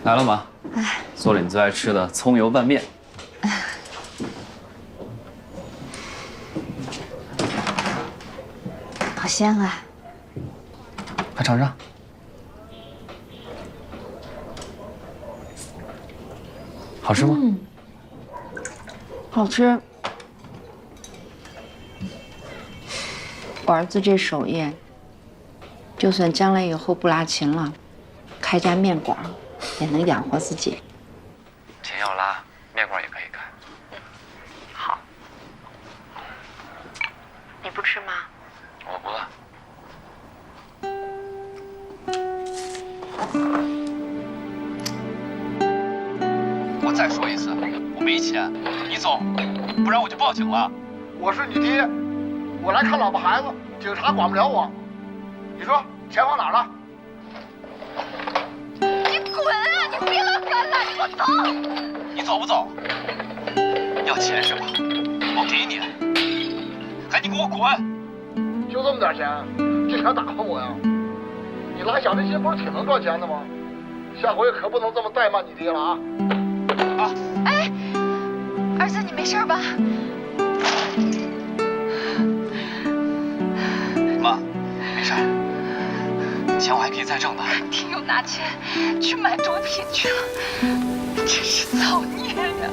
来了吗？哎，做了你最爱吃的葱油拌面。好香啊！快尝尝。好吃吗？好吃。我儿子这手艺，就算将来以后不拉琴了，开家面馆，也能养活自己。琴要拉，面馆也可以开。好。你不吃吗？我不饿。我再说一次，我没钱，你走，不然我就报警了。我是你爹，我来看老婆孩子，警察管不了我。你说钱放哪儿了？你滚啊！你别老干了，你给我走！你走不走？要钱是吧？我给你，还你给我滚！就这么点钱，就想打发我呀？你拉小提琴不是挺能赚钱的吗？下回可不能这么怠慢你爹了啊！哎，儿子，你没事吧？妈，没事，钱我还可以再挣的。你又拿钱去买毒品去了，真是造孽呀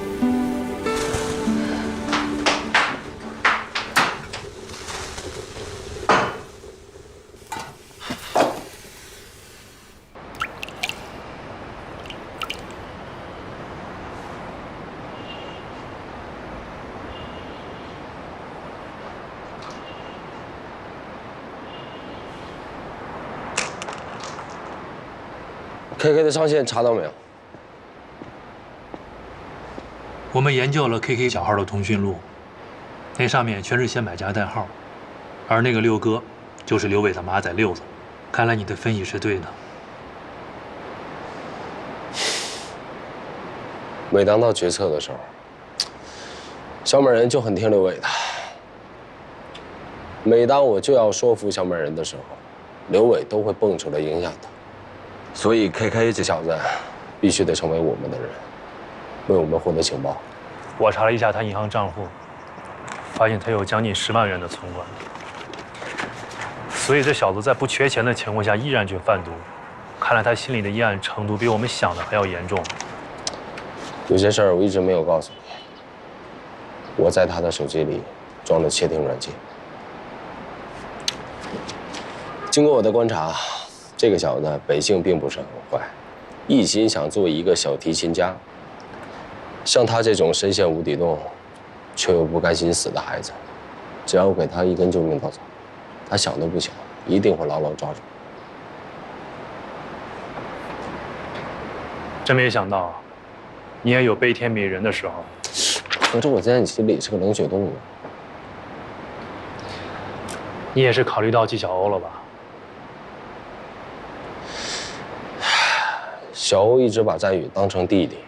！KK 的上线查到没有？我们研究了 KK 小号的通讯录，那上面全是些买家代号，而那个六哥就是刘伟的马仔六子。看来你的分析是对的。每当到决策的时候，小美人就很听刘伟的。每当我就要说服小美人的时候，刘伟都会蹦出来影响他。所以 KK 这小子必须得成为我们的人，为我们获得情报。我查了一下他银行账户，发现他有将近10万元的存款。所以这小子在不缺钱的情况下依然去贩毒，看来他心里的阴暗程度比我们想的还要严重。有些事儿我一直没有告诉你。我在他的手机里装了窃听软件。经过我的观察，这个小子本性并不是很坏，一心想做一个小提琴家。像他这种深陷无底洞，却又不甘心死的孩子，只要给他一根救命稻草，他想都不想，一定会牢牢抓住。真没想到，你也有悲天悯人的时候。合着我在你心里是个冷血动物。你也是考虑到纪晓鸥了吧？小欧一直把赞宇当成弟弟，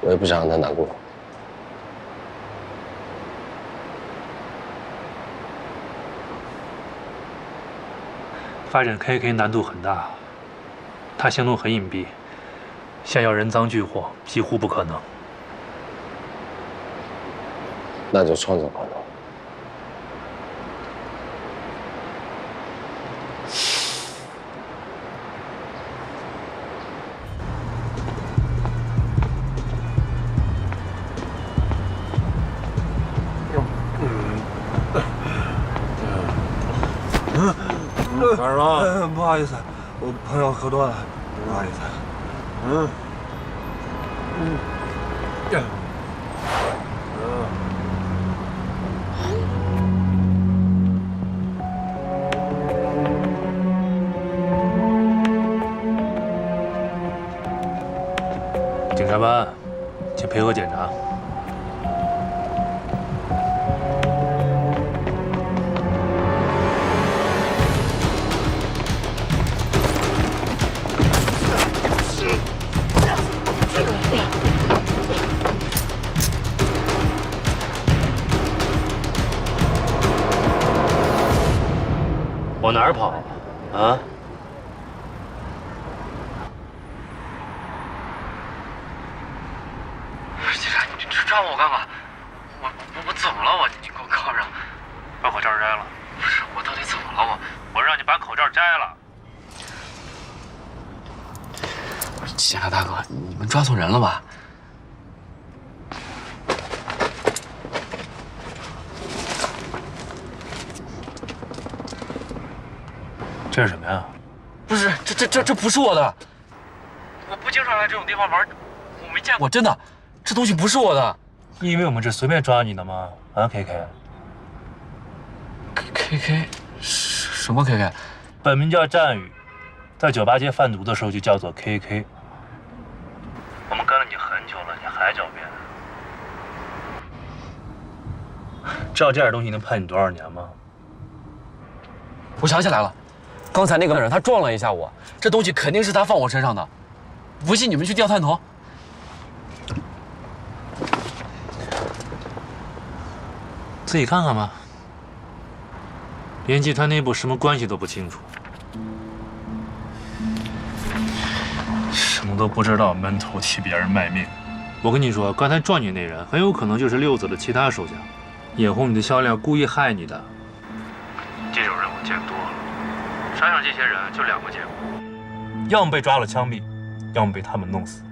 我也不想让他难过。发展 KK 难度很大，他行动很隐蔽，想要人赃俱获几乎不可能。那就创造可能。干什么？不好意思，我朋友喝多了，不好意思。检察班，请配合检查。往哪儿跑啊？抓我干嘛？我怎么了？你给我铐上，把口罩摘了。不是，我到底怎么了？我让你把口罩摘了。警察大哥，你们抓错人了吧？这是什么呀？不是，这不是我的。我不经常来这种地方玩，我没见过，真的，这东西不是我的。你以为我们这随便抓你的吗？啊，KK。KK， 什么 KK？ 本名叫战宇，在酒吧街贩毒的时候就叫做 KK。我们跟了你很久了，你还狡辩？知道这点东西能判你多少年吗？我想起来了，刚才那个人他撞了一下我，这东西肯定是他放我身上的。不信你们去调探头。自己看看吧。连集团内部什么关系都不清楚，什么都不知道，闷头替别人卖命。我跟你说，刚才撞你那人很有可能就是六子的其他手下，眼红你的销量，故意害你的。这种人我见多了，山上这些人就两个结果，要么被抓了枪毙，要么被他们弄死。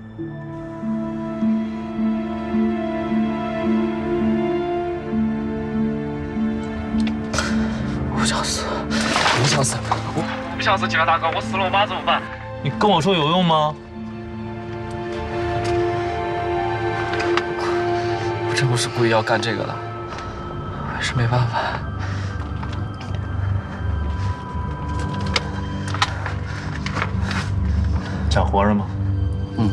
我不想死，我不想死，我不想死！警察大哥，我死了我妈怎么办？你跟我说有用吗？我真不是故意要干这个的，还是没办法。想活着吗？嗯。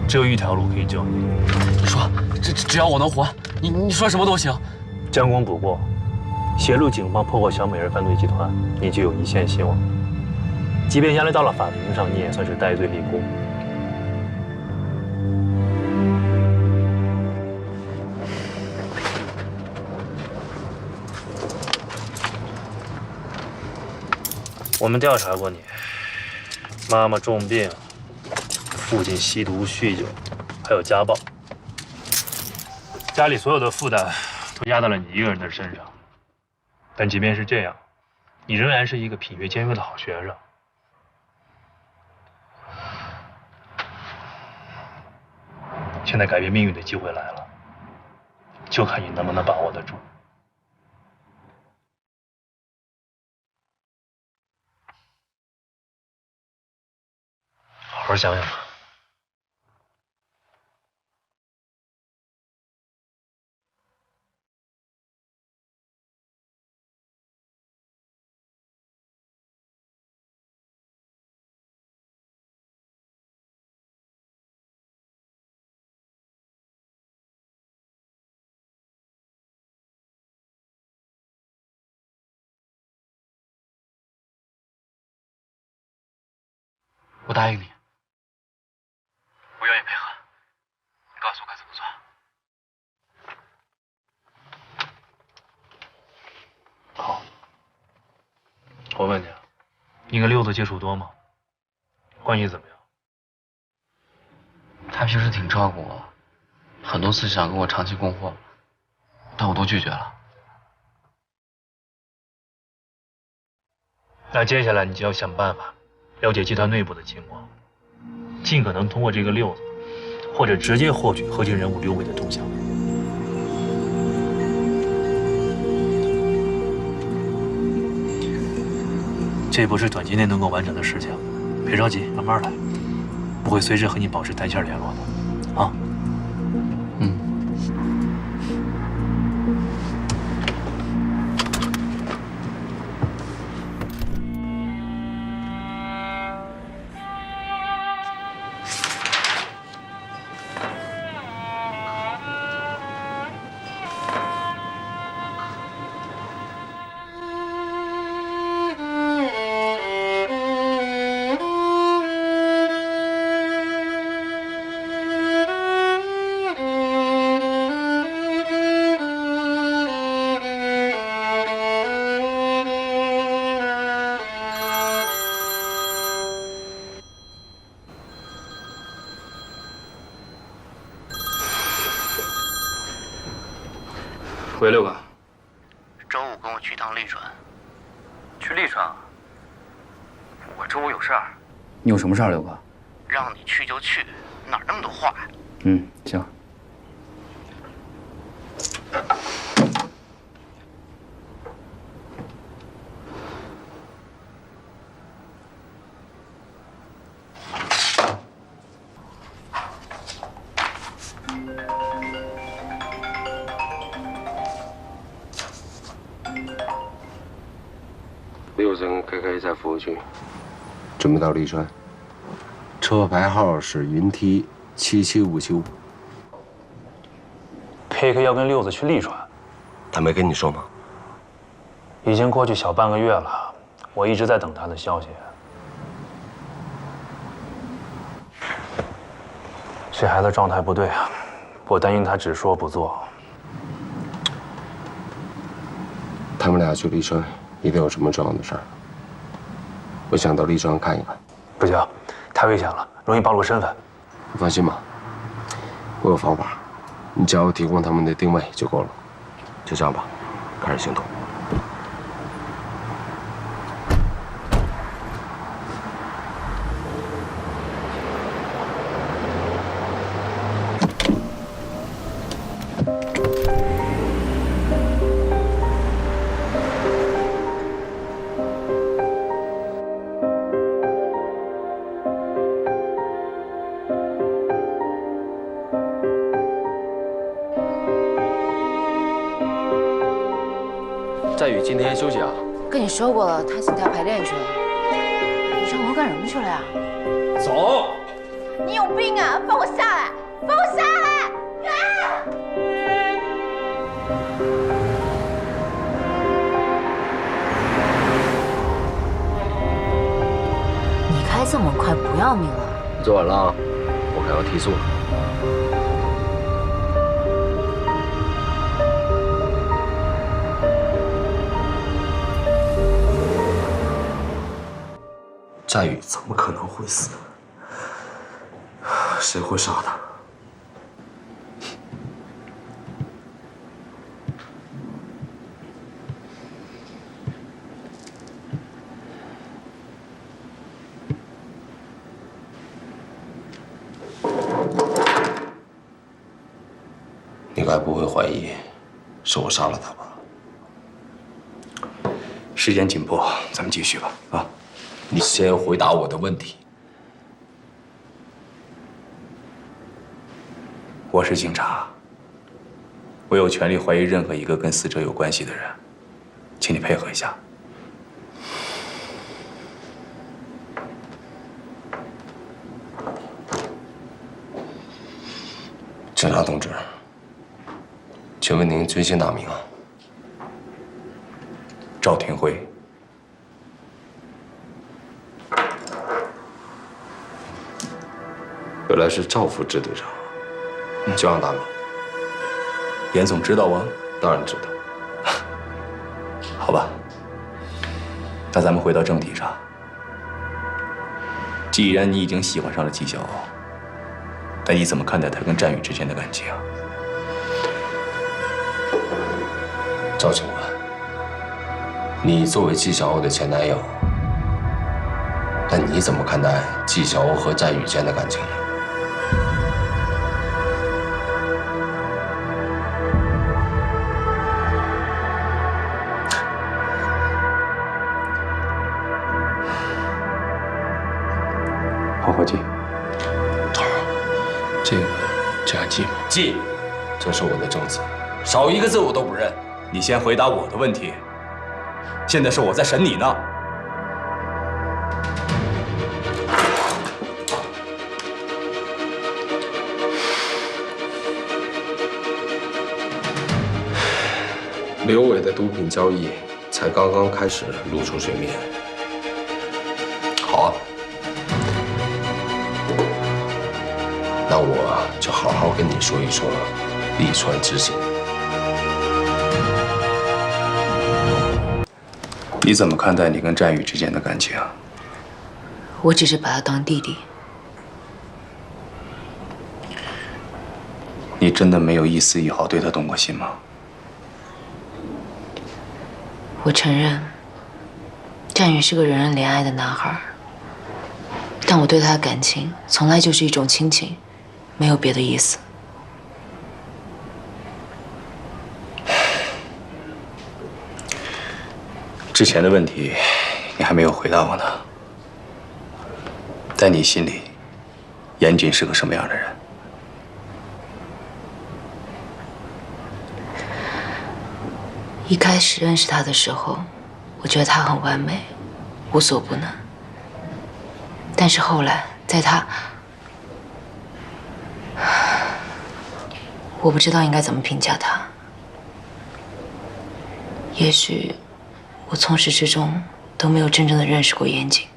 只有一条路可以救你。你说，只要我能活，你说什么都行。将功补过，协助警方破获小美人犯罪集团，你就有一线希望。即便将来到了法庭上，你也算是戴罪立功。我们调查过你，妈妈重病，父亲吸毒酗酒，还有家暴，家里所有的负担都压到了你一个人的身上。但即便是这样，你仍然是一个品学兼优的好学生。现在改变命运的机会来了，就看你能不能把握得住。好好想想吧。我答应你，我愿意配合。你告诉我该怎么做。好，我问你啊，你跟六子接触多吗？关系怎么样？他平时挺照顾我，很多次想跟我长期供货，但我都拒绝了。那接下来你就要想办法了解集团内部的情况，尽可能通过这个六子，或者直接获取核心人物刘伟的动向。这不是短期内能够完成的事情，别着急，慢慢来。我会随时和你保持单线联络的，啊。喂，六哥。周五跟我去趟利川。去利川啊？我周五有事儿。你有什么事儿，六哥？让你去就去，哪儿那么多话呀？嗯，行。6人 KK 在服务区，准备到利川。车牌号是云 T 77575。KK 要跟六子去利川，他没跟你说吗？已经过去小半个月了，我一直在等他的消息。这孩子状态不对啊，我担心他只说不做。他们俩去利川，一定有什么重要的事儿。我想到利川看一看。不行，太危险了，容易暴露身份。你放心吧，我有方法，你只要提供他们的定位就够了。就这样吧，开始行动。在宇今天休息啊？跟你说过了，他现在要排练去了。你上楼干什么去了呀？走！你有病啊！放我下来！放我下来！你开这么快，不要命了？你做完了啊？我可要提速了。在宇怎么可能会死？谁会杀他？你该不会怀疑是我杀了他吧？时间紧迫，咱们继续吧。啊，你先回答我的问题。我是警察，我有权利怀疑任何一个跟死者有关系的人，请你配合一下。警察同志，请问您尊姓大名啊？赵廷辉。原来是赵副支队长。久仰大名。严总知道吗？当然知道。好吧，那咱们回到正题上。既然你已经喜欢上了纪晓鸥，那你怎么看待他跟战宇之间的感情？赵警官，你作为纪晓鸥的前男友，那你怎么看待纪晓鸥和战宇间的感情呢？好好记。头儿，这还记吗？记，这是我的证词，少一个字我都不认。你先回答我的问题。现在是我在审你呢。刘伟的毒品交易才刚刚开始露出水面。好啊，那我就好好跟你说一说利川之行。你怎么看待你跟战宇之间的感情？我只是把他当弟弟。你真的没有一丝一毫对他动过心吗？我承认，战宇是个人人怜爱的男孩，但我对他的感情从来就是一种亲情，没有别的意思。之前的问题，你还没有回答我呢。在你心里，严谨是个什么样的人？一开始认识他的时候，我觉得他很完美，无所不能。但是后来，在他，我不知道应该怎么评价他。也许，我从始至终都没有真正的认识过严谨。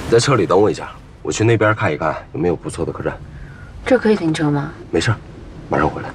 你在车里等我一下，我去那边看一看有没有不错的客栈。这可以停车吗？没事，马上回来。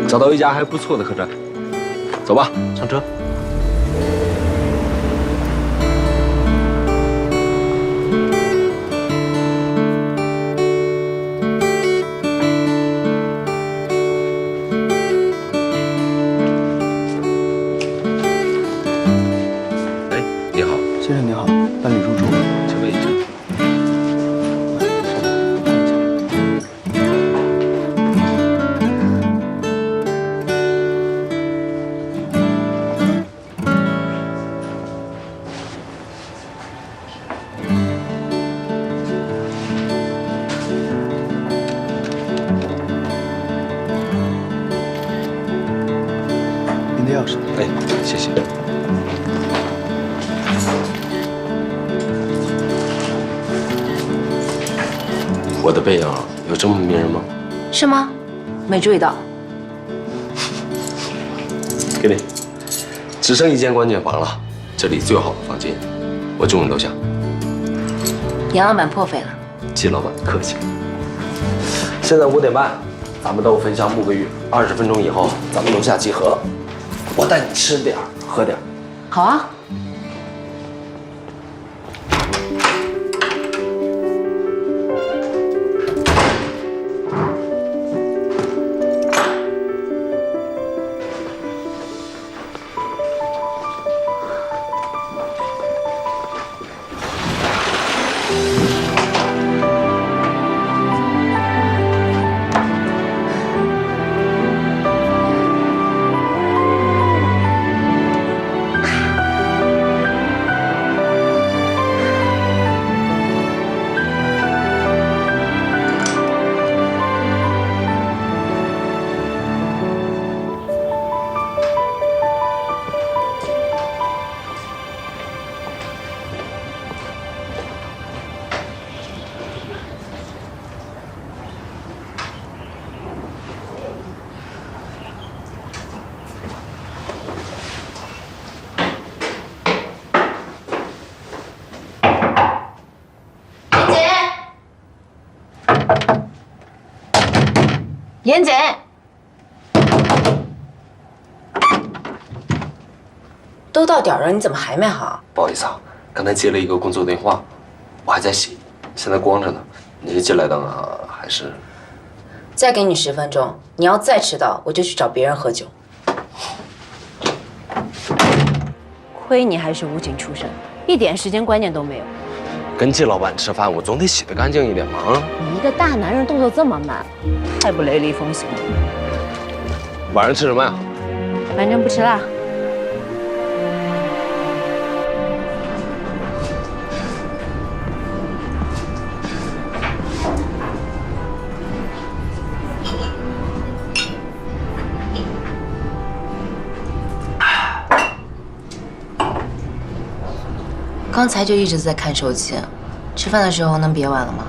找到一家还不错的客栈，走吧，上车。哎，你好，先生您好，办理入住，请问一下。您的钥匙。哎，谢谢。我的背影有这么迷人吗？是吗？没注意到。给你，只剩一间关键房了，这里最好的房间，我住你楼下。杨老板破费了。季老板客气。现在5点半，咱们都焚香沐个浴，20分钟以后咱们楼下集合。我带你吃点儿，喝点儿。好啊。严谨，都到点了，你怎么还没好？不好意思啊，刚才接了一个工作电话，我还在洗，现在光着呢。你是进来的啊，还是？再给你10分钟，你要再迟到，我就去找别人喝酒。亏你还是武警出身，一点时间观念都没有。跟季老板吃饭，我总得洗得干净一点嘛。啊，你一个大男人动作这么慢，太不雷厉风行了。晚上吃什么呀？反正不吃辣。刚才就一直在看手机，吃饭的时候能别晚了吗？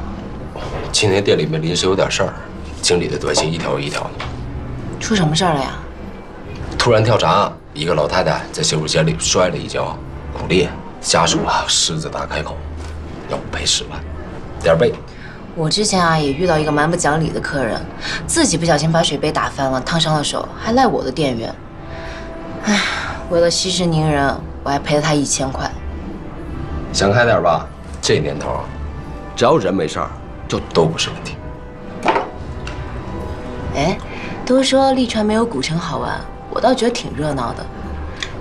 今天店里面临时有点事儿，经理的短信一条一条的。出什么事儿了呀？突然调查，一个老太太在洗手间里摔了一跤，骨裂，家属狮子大开口，要赔10万，点背。我之前也遇到一个蛮不讲理的客人，自己不小心把水杯打翻了，烫伤了手，还赖我的店员。唉，为了息事宁人，我还赔了他1000块。想开点吧，这年头，只要人没事儿，就都不是问题。哎，都说利川没有古城好玩，我倒觉得挺热闹的。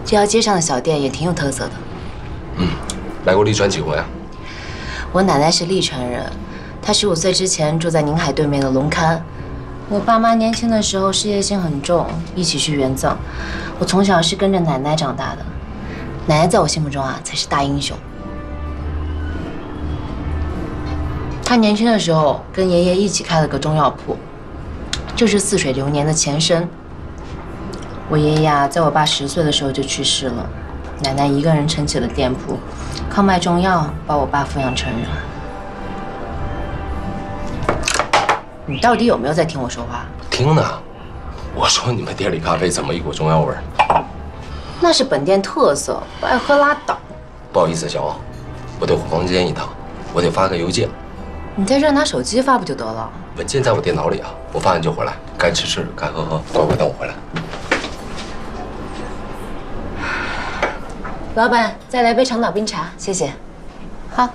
这条街上的小店也挺有特色的。来过利川几回啊？我奶奶是利川人，她15岁之前住在宁海对面的龙龛。我爸妈年轻的时候事业心很重，一起去援藏。我从小是跟着奶奶长大的，奶奶在我心目中才是大英雄。她年轻的时候跟爷爷一起开了个中药铺，就是似水流年的前身。我爷爷在我爸10岁的时候就去世了，奶奶一个人撑起了店铺，靠卖中药把我爸抚养成人。你到底有没有在听我说话？听呢。我说你们店里咖啡怎么一股中药味儿？那是本店特色，不爱喝拉倒。不好意思，小王，我得回房间一趟，我得发个邮件。你在这拿手机发不就得了？文件在我电脑里啊，我发完就回来，该吃吃，该喝喝，乖乖等我回来。老板，再来杯长岛冰茶，谢谢。好。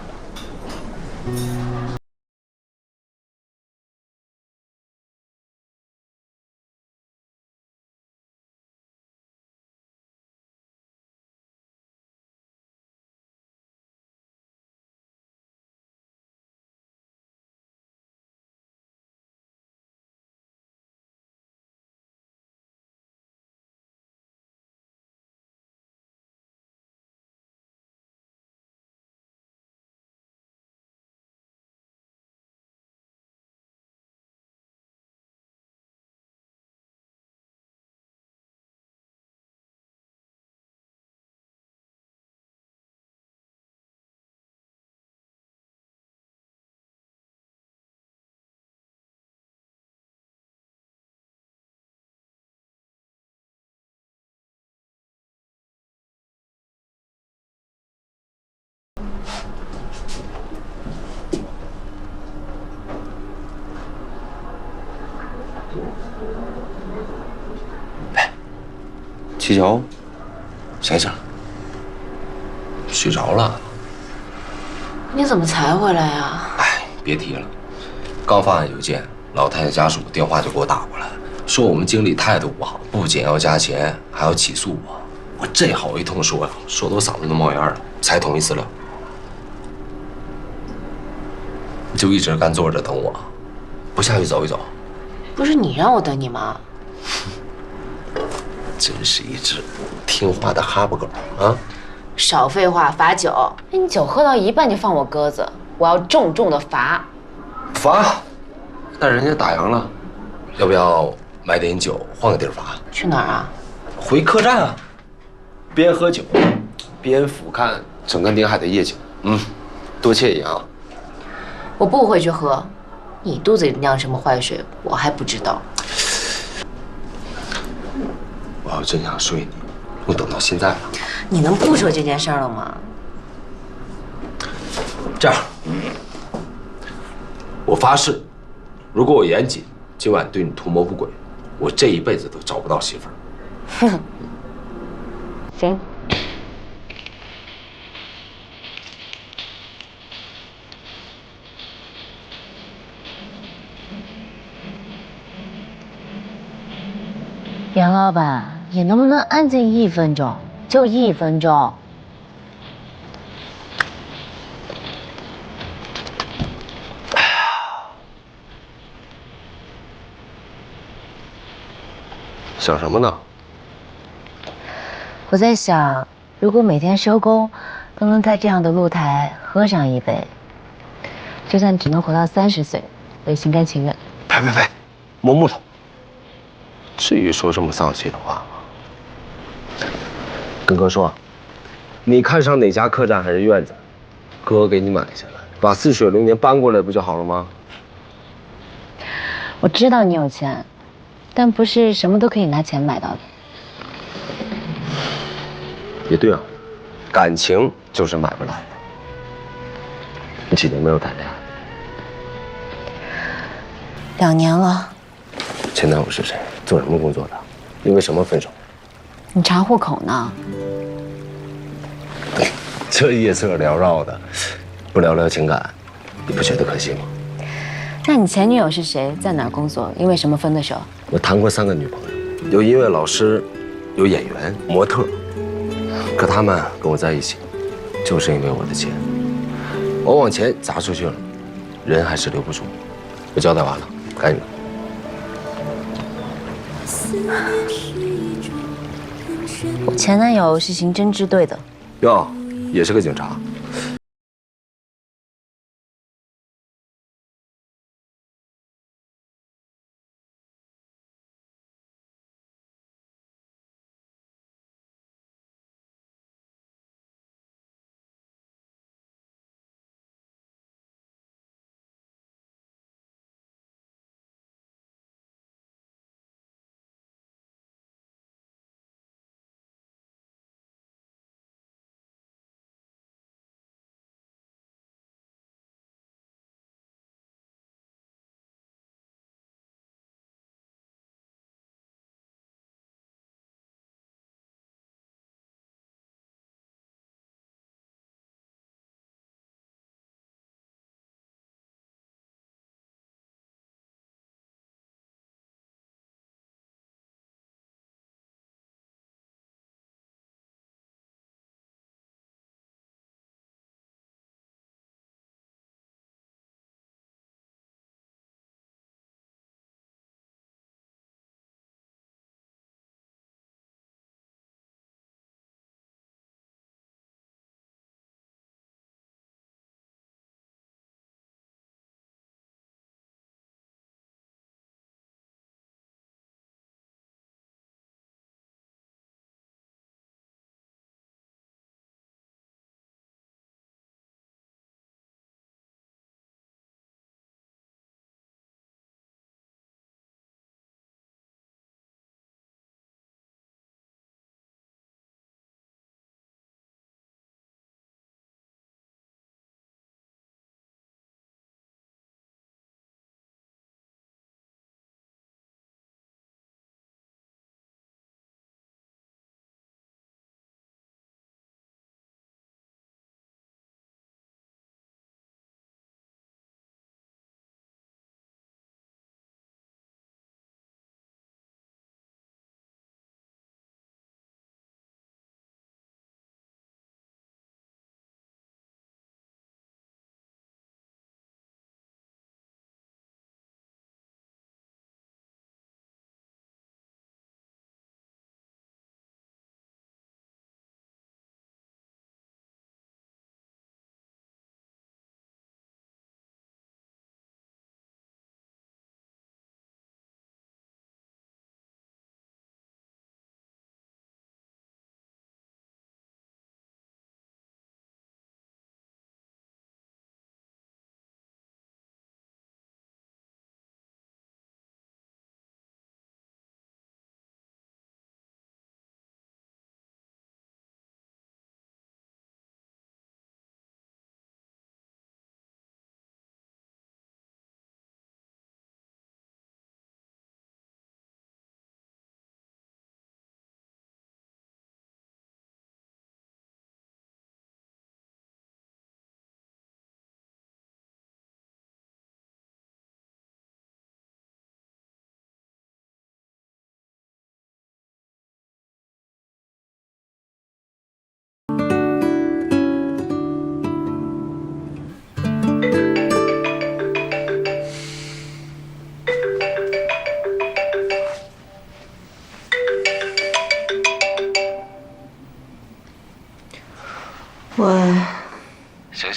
七桥，醒醒，睡着了。你怎么才回来呀？哎，别提了，刚发完邮件，老太太家属电话就给我打过来，说我们经理态度不好，不仅要加钱，还要起诉我。我这好一通说呀，说得我嗓子都冒烟了，才同意私了。你就一直干坐着等我，不下去走一走？不是你让我等你吗？真是一只听话的哈巴狗啊！少废话，罚酒。哎，你酒喝到一半就放我鸽子，我要重重的罚。罚？但人家打烊了，要不要买点酒，换个地儿罚？去哪儿啊？回客栈啊，边喝酒边俯瞰整个宁海的夜景，多惬意啊！我不回去喝，你肚子里酿什么坏水，我还不知道。我要真想睡你，我等到现在了。你能不说这件事了吗？这样，我发誓，如果我严谨，今晚对你图谋不轨，我这一辈子都找不到媳妇儿。哼，行。杨老板，你能不能安静1分钟？就1分钟。想什么呢？我在想，如果每天收工都能在这样的露台喝上一杯，就算只能活到30岁，我也心甘情愿。呸！摸木头，至于说这么丧气的话吗？跟哥说，你看上哪家客栈还是院子，哥给你买下来，把似水流年搬过来不就好了吗？我知道你有钱，但不是什么都可以拿钱买到的。也对啊，感情就是买不来的。你几年没有谈恋爱？2年了。前男友是谁？做什么工作的？因为什么分手？你查户口呢？这夜色缭绕的，不聊聊情感，你不觉得可惜吗？那你前女友是谁？在哪儿工作？因为什么分的手？我谈过3个女朋友，有音乐老师，有演员、模特，可他们跟我在一起，就是因为我的钱。我往前砸出去了，人还是留不住。我交代完了，该你了。我前男友是刑侦支队的。哟，也是个警察。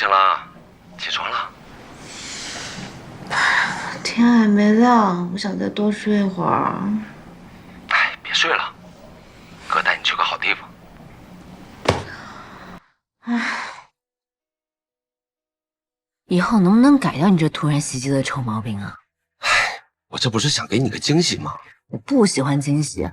醒了，起床了。天还没亮，我想再多睡一会儿。哎，别睡了，哥带你去个好地方。以后能不能改掉你这突然袭击的臭毛病啊？我这不是想给你个惊喜吗？我不喜欢惊喜。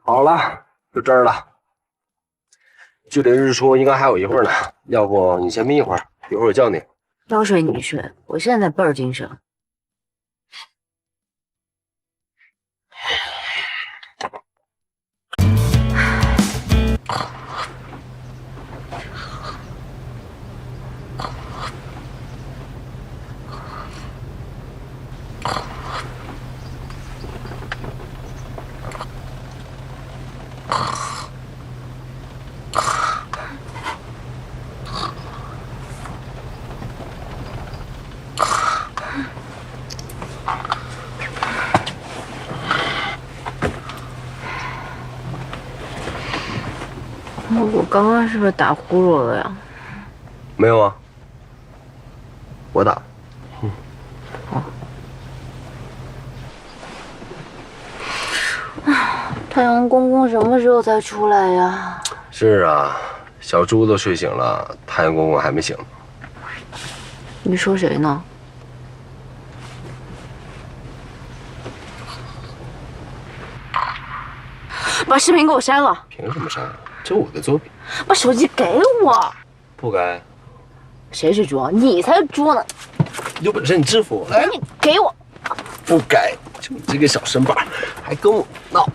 好了，就这儿了。距离日出应该还有一会儿呢，要不你先眯一会儿，一会儿我叫你。要睡你睡，我现在倍儿精神。我刚刚是不是打呼噜了呀？没有啊，我打。太阳公公什么时候才出来呀？是啊，小猪都睡醒了，太阳公公还没醒。你说谁呢？把视频给我删了。凭什么删？这我的作品。把手机给我。不该。谁是猪？你才是猪呢！有本事你制服我！来，你给我。不该，就你这个小身板，还跟我闹。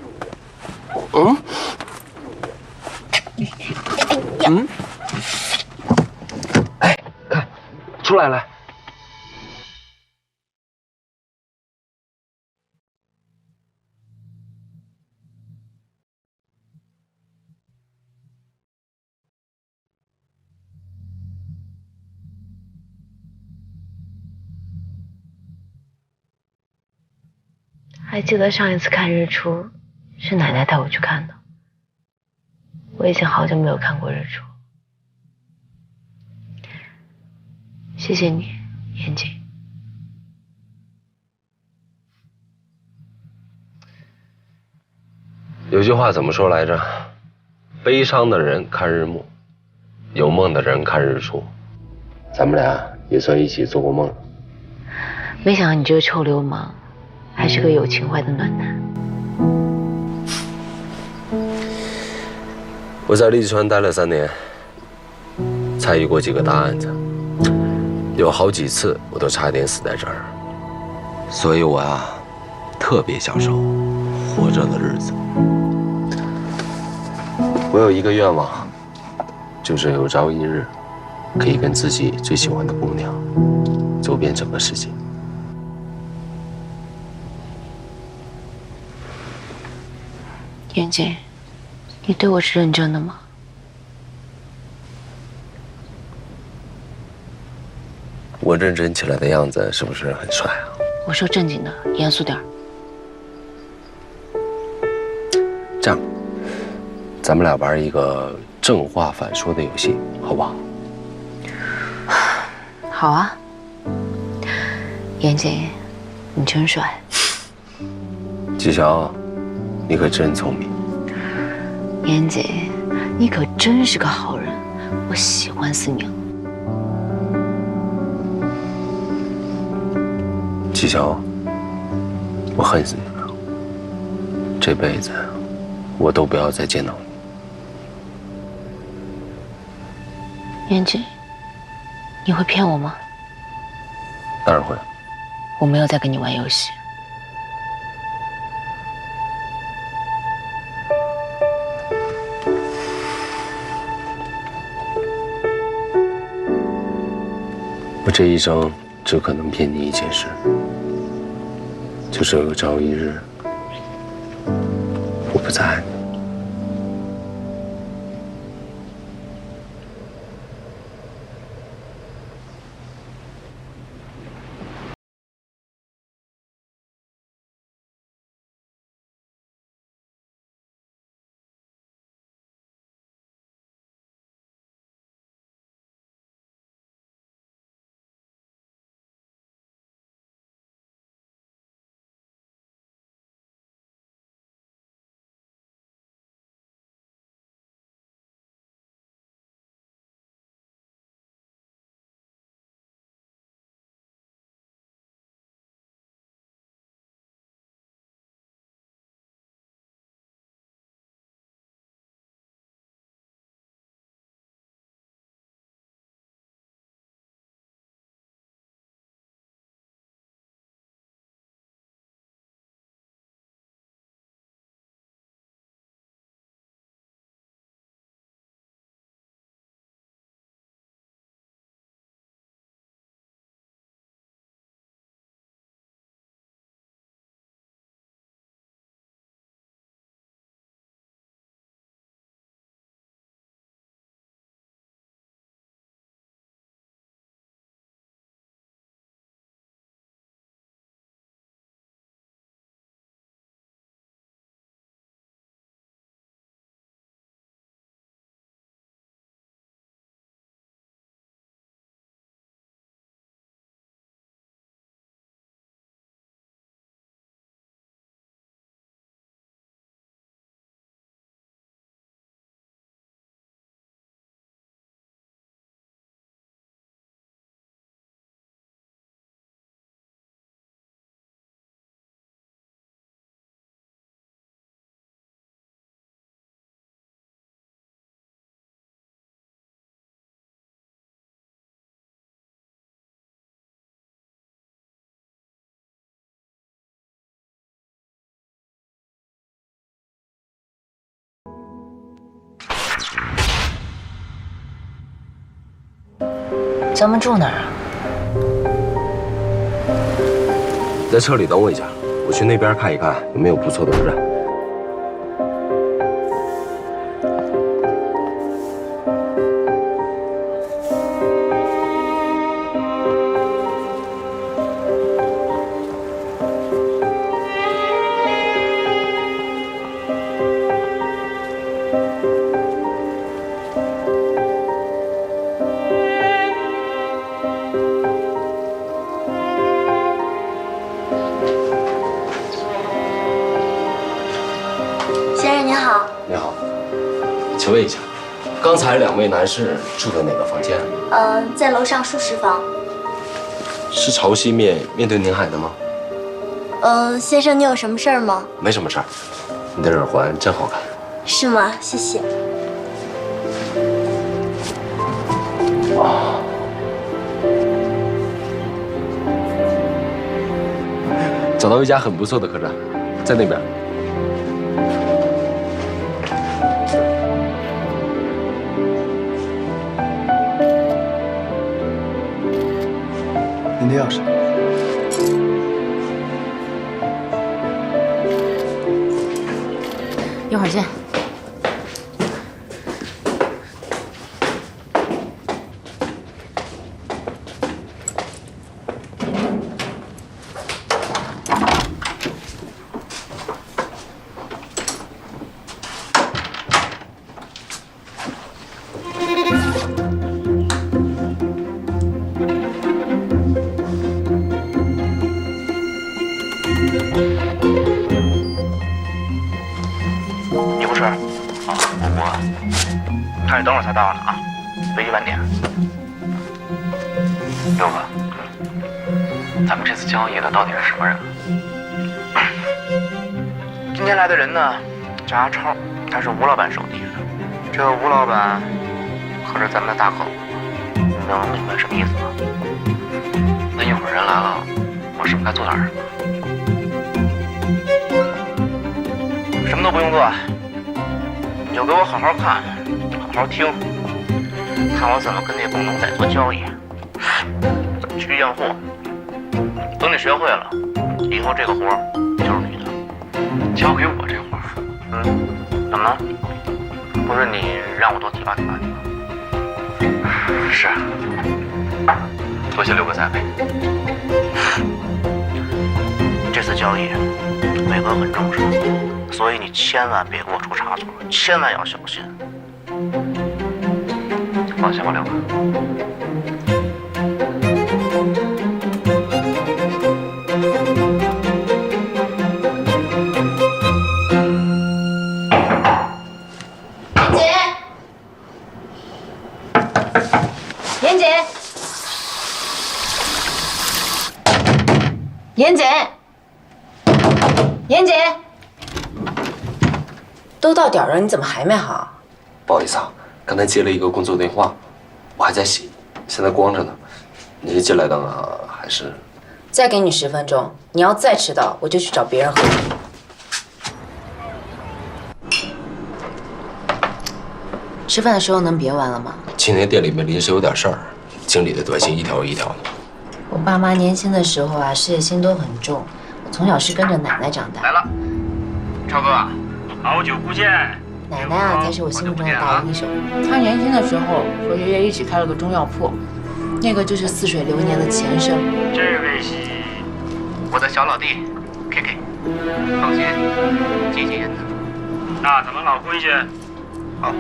哎，看，出来了。还记得上一次看日出，是奶奶带我去看的。我已经好久没有看过日出。谢谢你，严谨。有句话怎么说来着？悲伤的人看日暮，有梦的人看日出。咱们俩也算一起做过梦了。没想到你这个臭流氓，还是个有情怀的暖男。我在利川待了3年，参与过几个大案子，有好几次我都差点死在这儿，所以我啊，特别享受活着的日子。我有一个愿望，就是有朝一日，可以跟自己最喜欢的姑娘，走遍整个世界。严谨，你对我是认真的吗？我认真起来的样子是不是很帅啊？我说正经的，严肃点儿。这样，咱们俩玩一个正话反说的游戏，好不好？好啊。严谨，你真帅。纪晓，你可真聪明。严谨，你可真是个好人，我喜欢死你了。纪晓，我恨死你了，这辈子我都不要再见到你。严谨，你会骗我吗？当然会。我没有在跟你玩游戏。我这一生只可能骗你一件事，就是有朝一日我不再爱你。咱们住哪儿啊？在车里等我一下，我去那边看一看有没有不错的客栈。你好，请问一下，刚才2位男士住的哪个房间？在楼上舒适房。是朝西面对宁海的吗？先生，你有什么事儿吗？没什么事儿，你的耳环真好看。是吗？谢谢。哇，找到一家很不错的客栈，在那边。您的钥匙。一会儿见。你不吃啊？我看你等会儿才到呢啊，飞机晚点。六哥，咱们这次交易的到底是什么人？今天来的人呢，叫阿超，他是吴老板手底下的。这个吴老板可是咱们的大客户，你能明白什么意思吗？那一会儿人来了，我是不是该做点什么？什么都不用做，你就给我好好看，好好听，看我怎么跟那帮农仔做交易，怎么去验货。等你学会了，以后这个活就是你的，交给我这活。怎么了？不是你让我多提拔提拔你吗？是，多谢六哥栽培。这次交易，伟哥很重视。所以你千万别给我出差错，千万要小心。放心吧，六哥。妍姐，妍姐，妍姐。都到点了，你怎么还没好？不好意思啊，刚才接了一个工作电话，我还在洗，现在光着呢。你是进来的吗？还是？再给你10分钟，你要再迟到，我就去找别人喝。吃饭的时候能别玩了吗？今天店里面临时有点事儿，经理的短信一条一条的。我爸妈年轻的时候啊，事业心都很重。我从小是跟着奶奶长大。来了，超哥。好久不见，奶奶啊才是我心目中的大英雄。她年轻的时候和爷爷一起开了个中药铺，那个就是似水流年的前身。这位是我的小老弟 KK， 放心，节节言的。那咱们老规矩，好，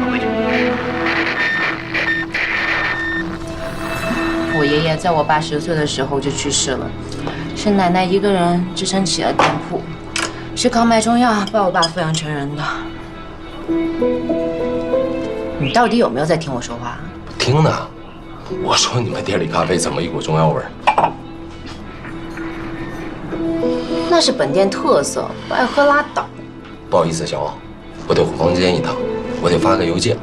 老规矩。我爷爷在我80岁的时候就去世了，是奶奶一个人支撑起了店铺。是靠卖中药把我爸抚养成人的。你到底有没有在听我说话？听呢。我说你们店里咖啡怎么一股中药味儿？那是本店特色，不爱喝拉倒。不好意思，小王，我得回房间一趟，我得发个邮件。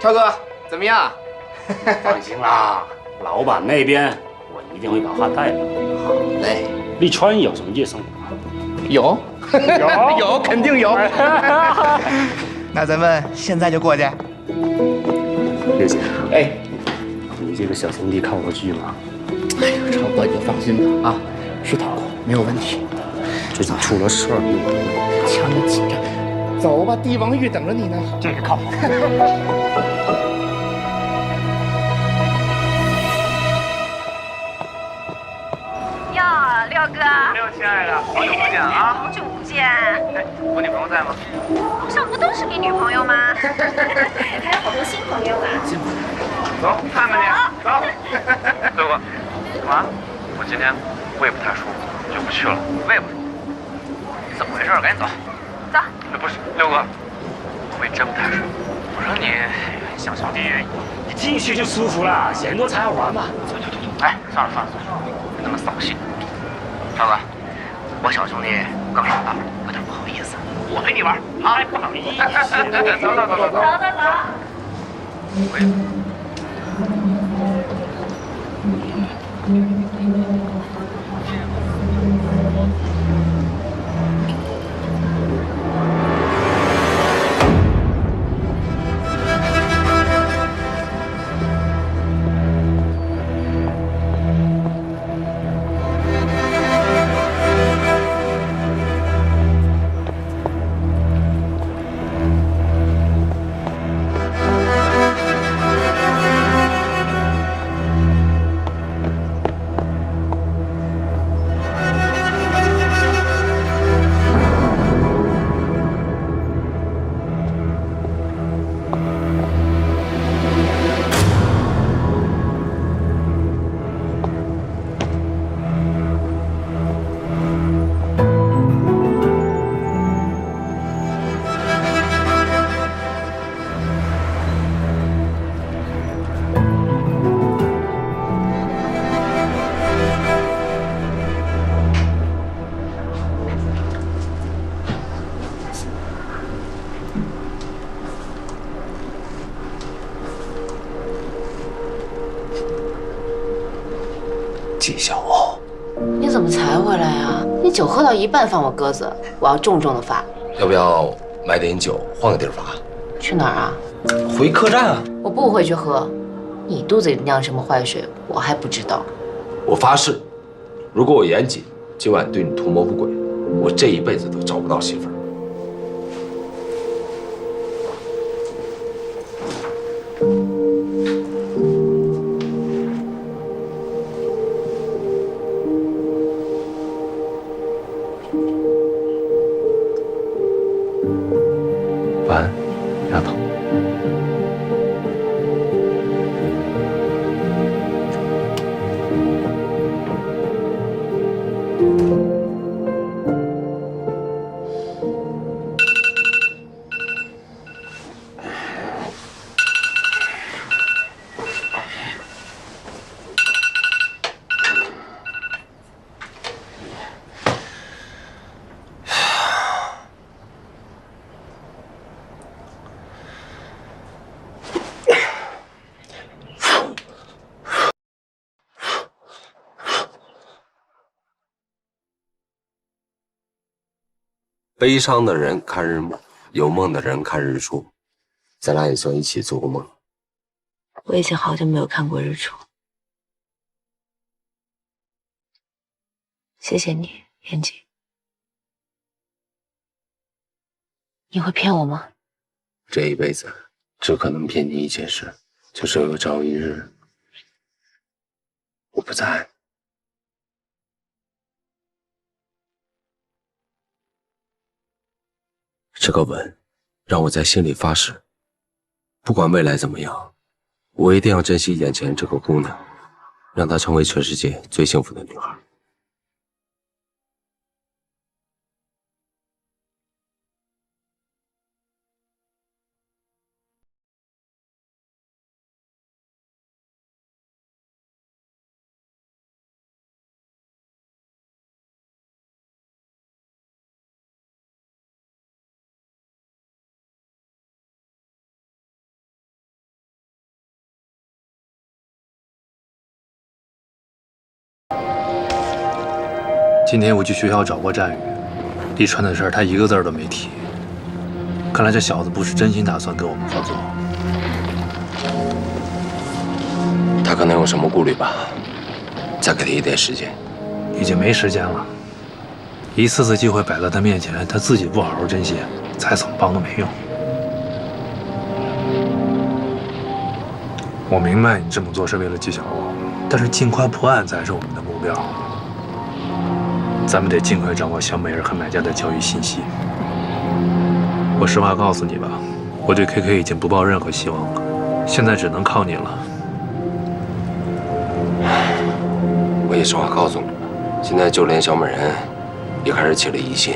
超哥，怎么样？放心啦，老板那边我一定会把话带来。好嘞。利川有什么夜生活？有，有，肯定有。那咱们现在就过去。六姐，哎，你这个小兄弟看过剧吗？哎呦，超哥，你就放心吧啊，是他，没有问题。最近出了事儿，瞧你紧张。走吧，帝王玉等着你呢。这个靠谱。哟，六哥。六亲爱的，好久不见啊！好久不见。哎，我女朋友在吗？路上不都是你女朋友吗？还有好多新朋友啊。新朋友。走，看看你。走。六哥，干嘛？我今天胃不太舒服，就不去了。胃不舒服？怎么回事？赶紧走。走。不是，六哥，我胃真不太舒服。我说你小兄弟，一进去就舒服了，嫌多才好玩嘛。走。哎，算了，别那么扫兴。超哥，我小兄弟刚上班，有点不好意思，我陪你玩啊！不好意思。走。纪晓鸥，你怎么才回来呀？你酒喝到一半放我鸽子，我要重重的罚。要不要买点酒，换个地儿罚？去哪儿啊？回客栈啊！我不回去喝，你肚子里酿什么坏水，我还不知道。我发誓，如果我严谨，今晚对你图谋不轨，我这一辈子都找不到媳妇儿。晚安，丫头。悲伤的人看日暮，有梦的人看日出。咱俩也算一起做过梦。我已经好久没有看过日出，谢谢你，严谨。你会骗我吗？这一辈子只可能骗你一件事，就是有朝一日我不在。这个吻让我在心里发誓，不管未来怎么样，我一定要珍惜眼前这个姑娘，让她成为全世界最幸福的女孩。今天我去学校找过战宇，李川的事儿他一个字儿都没提。看来这小子不是真心打算跟我们合作。他可能有什么顾虑吧？再给他一点时间。已经没时间了，一次次机会摆在他面前，他自己不好好珍惜，再怎么帮都没用。我明白你这么做是为了纪晓欧，但是尽快破案才是我们的目标。咱们得尽快掌握小美人和买家的交易信息。我实话告诉你吧，我对 KK 已经不抱任何希望了，现在只能靠你了。我也实话告诉你，现在就连小美人也开始起了疑心，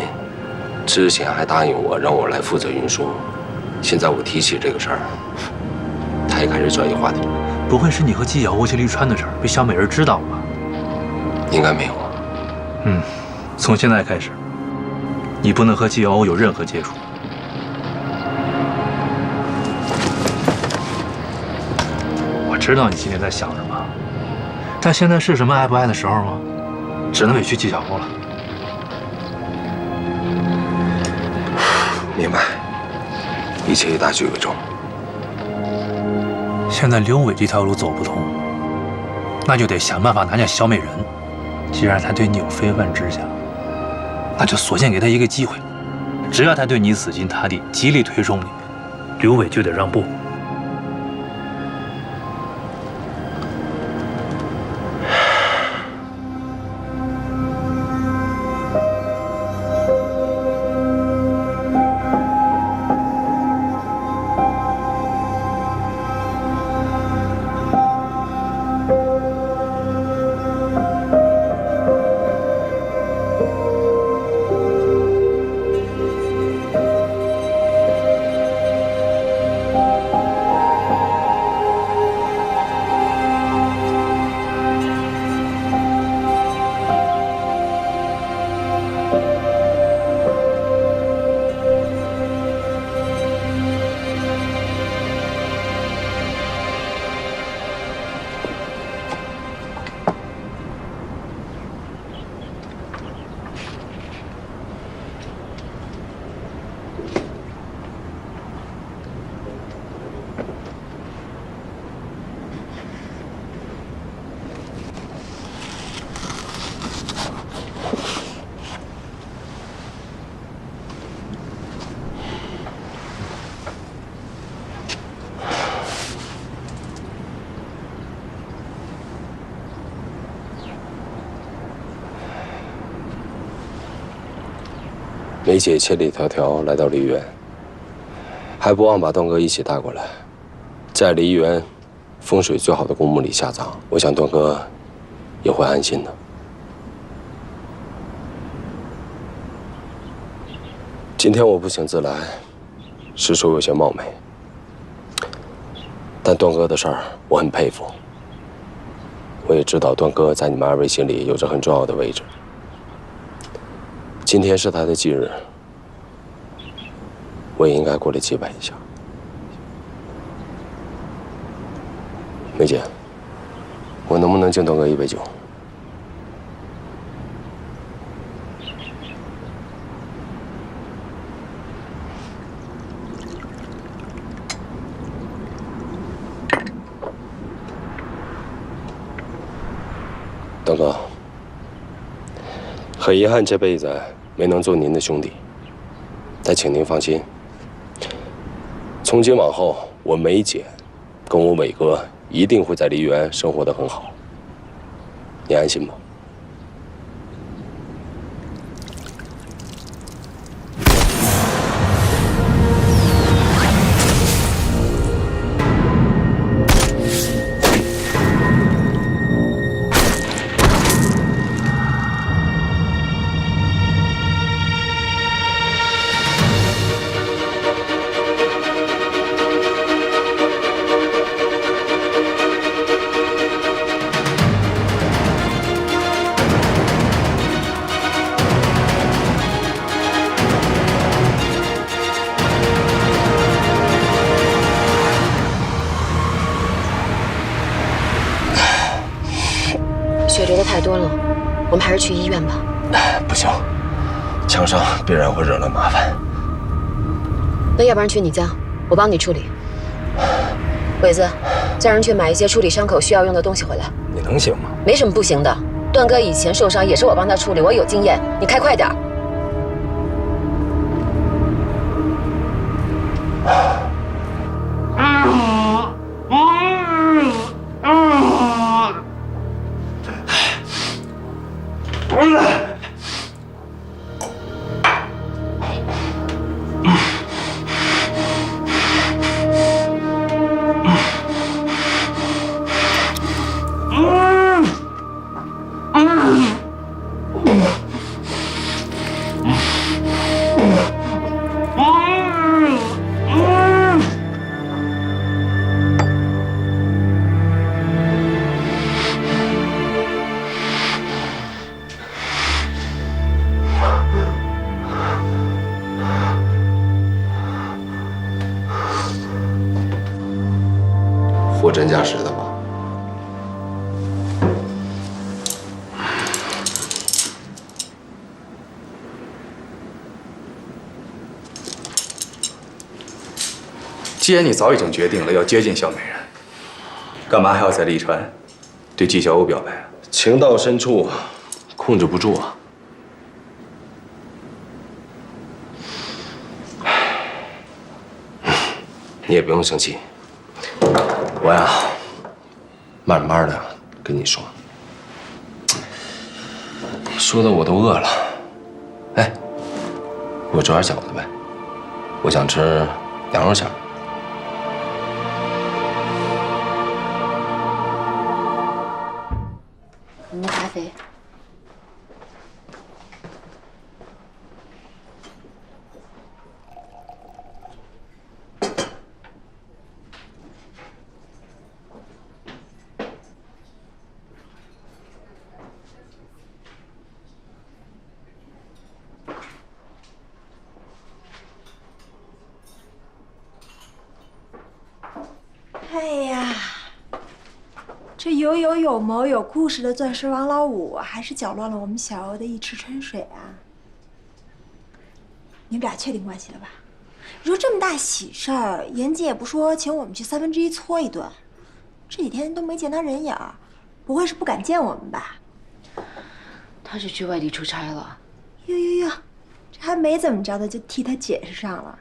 之前还答应我让我来负责运输，现在我提起这个事儿，他也开始转移话题。不会是你和纪晓欧去利川的事儿被小美人知道了吧？应该没有。从现在开始，你不能和纪晓欧有任何接触。我知道你心里在想什么，但现在是什么爱不爱的时候吗？只能委屈纪晓欧了。明白，一切以大局为重。现在刘伟这条路走不通，那就得想办法拿下小美人。既然他对你有非分之想，那就索性给他一个机会。只要他对你死心塌地，极力推崇你，刘伟就得让步。梅姐千里迢迢来到梨园，还不忘把段哥一起带过来，在梨园风水最好的公墓里下葬。我想段哥也会安心的。今天我不请自来，实属有些冒昧，但段哥的事儿我很佩服。我也知道段哥在你们二位心里有着很重要的位置。今天是他的忌日，我也应该过来祭拜一下。梅姐，我能不能敬段哥一杯酒？段哥，很遗憾这辈子没能做您的兄弟，但请您放心，从今往后，我梅姐跟我伟哥一定会在梨园生活得很好，你安心吧。血流的太多了，我们还是去医院吧。不行，枪伤必然会惹来麻烦。那要不然去你家，我帮你处理。伟子，叫人去买一些处理伤口需要用的东西回来。你能行吗？没什么不行的，段哥以前受伤也是我帮他处理，我有经验。你开快点。货真价实的吧？既然你早已经决定了要接近小美人，干嘛还要在利川对纪晓鸥表白啊？情到深处，控制不住啊。你也不用生气，我呀，慢慢的跟你说，说的我都饿了。哎，给我煮点饺子呗，我想吃羊肉馅儿。你的咖啡。哎呀，这有谋有故事的钻石王老五，还是搅乱了我们小欧的一池春水啊！你们俩确定关系了吧？你说这么大喜事儿，严姐也不说请我们去1/3搓一顿，这几天都没见他人影儿，不会是不敢见我们吧？他是去外地出差了。哟，这还没怎么着的就替他解释上了。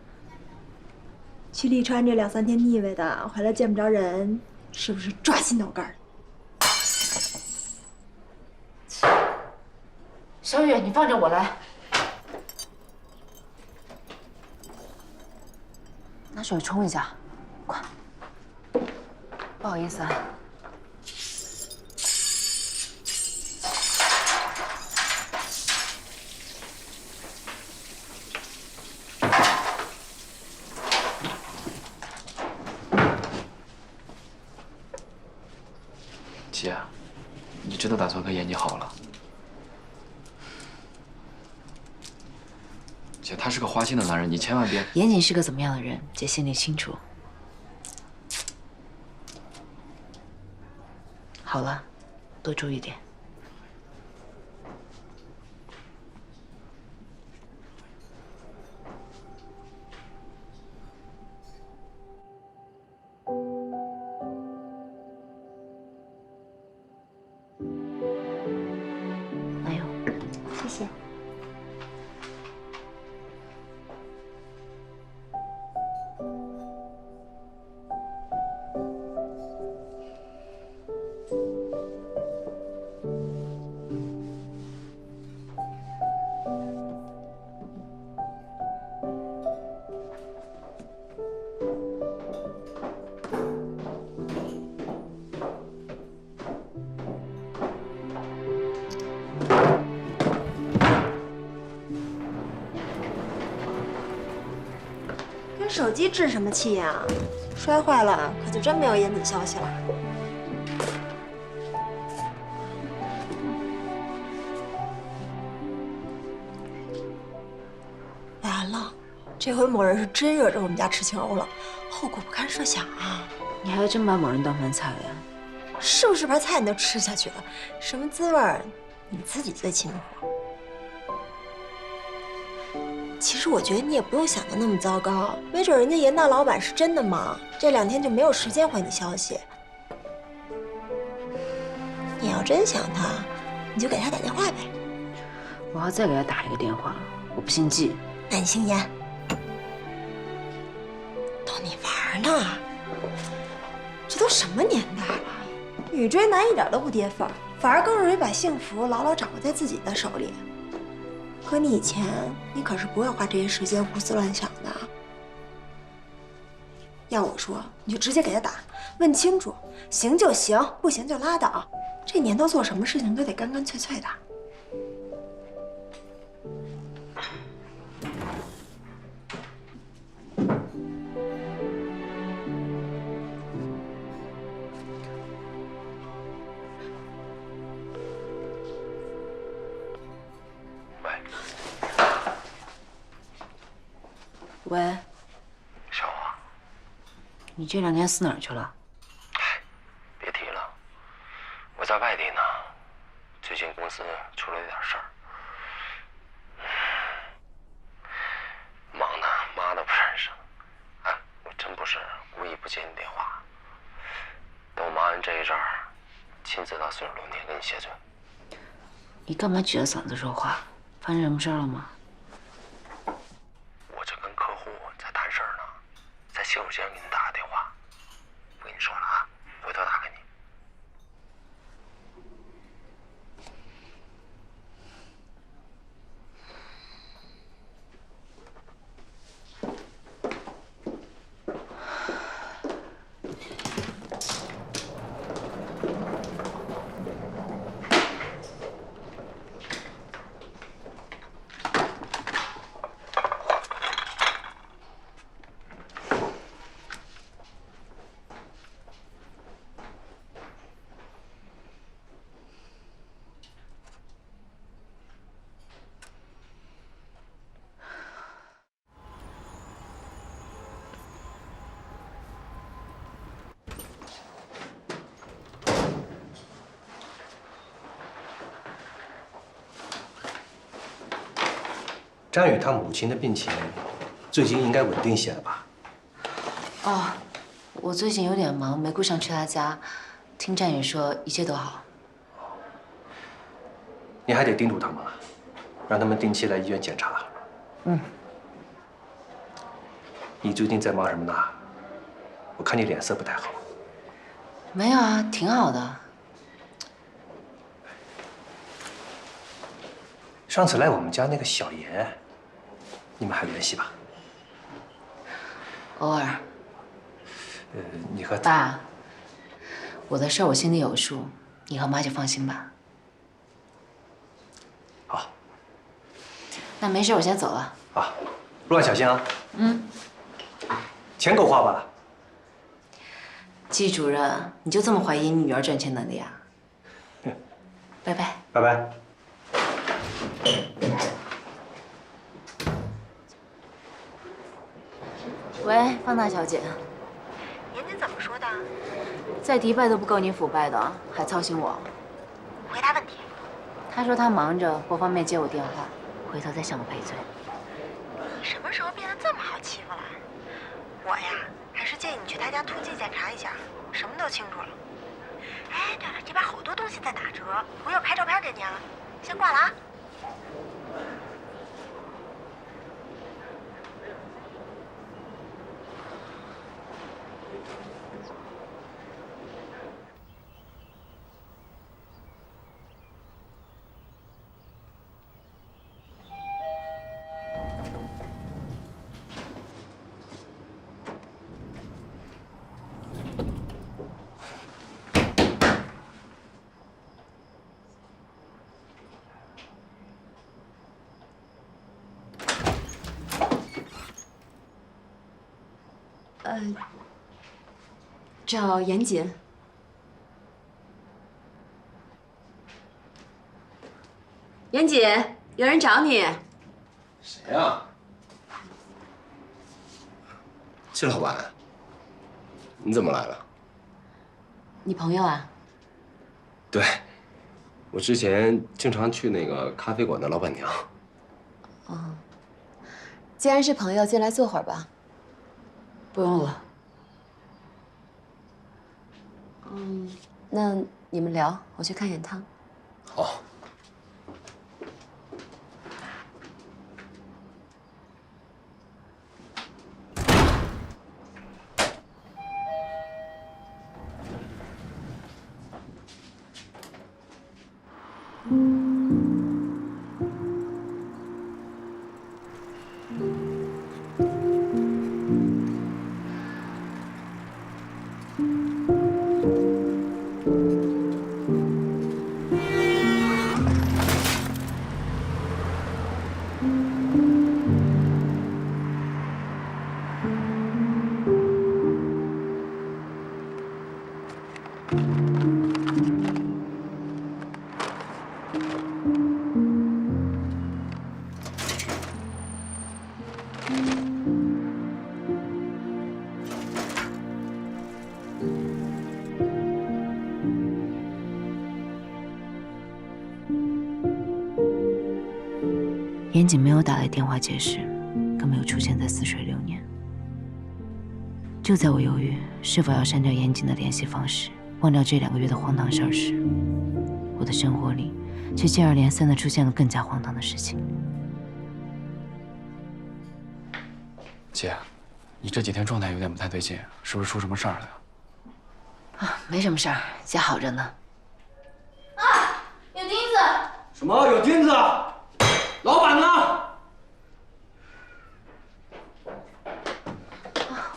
去利川这2、3天腻歪的，回来见不着人，是不是抓心挠肝？小雨，你放着我来。拿水冲一下，快。不好意思啊。姐，你真的打算跟严谨好了？姐，他是个花心的男人，你千万别……严谨是个怎么样的人，姐心里清楚。好了，多注意点。谢谢。跟手机置什么气呀？摔坏了可就真没有严谨消息了。完了，这回某人是真惹着我们家池青鸥了，后果不堪设想啊！你还真把某人当盘菜呀？是不是盘菜你都吃下去了？什么滋味儿，你自己最清楚。其实我觉得你也不用想的那么糟糕，没准人家严大老板是真的忙，这2天就没有时间回你消息。你要真想他，你就给他打电话呗。我要再给他打一个电话，我不姓季。那你姓严。逗你玩呢，这都什么年代了？女追男一点都不跌份儿，反而更容易把幸福牢牢掌握在自己的手里。可你以前，你可是不会花这些时间胡思乱想的。要我说，你就直接给他打，问清楚，行就行，不行就拉倒。这年头做什么事情都得干干脆脆的。喂，小华，你这2天死哪儿去了？别提了，我在外地呢，最近公司出了点事儿，忙的妈都不认识。哎，我真不是故意不接你电话，等我忙完这一阵儿，亲自到40楼店跟你谢罪。你干嘛撅着嗓子说话？发生什么事儿了吗？洗手间给你打个电话，不跟你说了啊，回头打给你。张宇他母亲的病情最近应该稳定些了吧？哦，我最近有点忙，没顾上去他家。听战宇说一切都好。你还得叮嘱他们啊，让他们定期来医院检查。嗯。你最近在忙什么呢？我看你脸色不太好。没有啊，挺好的。上次来我们家那个小严，你们还联系吧？偶尔。你和爸，我的事儿我心里有数，你和妈就放心吧。好。那没事，我先走了。啊，路上小心啊。嗯。钱够花吧？季主任，你就这么怀疑你女儿赚钱能力啊？拜拜。拜拜。喂，方大小姐。严姐怎么说的？在迪拜都不够你腐败的，还操心我。回答问题。他说他忙着，不方便接我电话，回头再向我赔罪。你什么时候变得这么好欺负了？我呀，还是建议你去他家突击检查一下，什么都清楚了。哎，对了，这边好多东西在打折，我一会儿拍照片给你啊。先挂了啊。找严谨。严谨，有人找你。谁呀？季老板，你怎么来了？你朋友啊？对，我之前经常去那个咖啡馆的老板娘。哦，既然是朋友，进来坐会儿吧。不用了。那你们聊，我去看眼汤。好。严谨没有打来电话解释，更没有出现在似水流年。就在我犹豫是否要删掉严谨的联系方式，忘掉这2个月的荒唐事儿时，我的生活里却接二连三地出现了更加荒唐的事情。姐，你这几天状态有点不太对劲，是不是出什么事儿了呀？啊，没什么事儿，姐好着呢。啊，有钉子！什么有钉子？老板呢？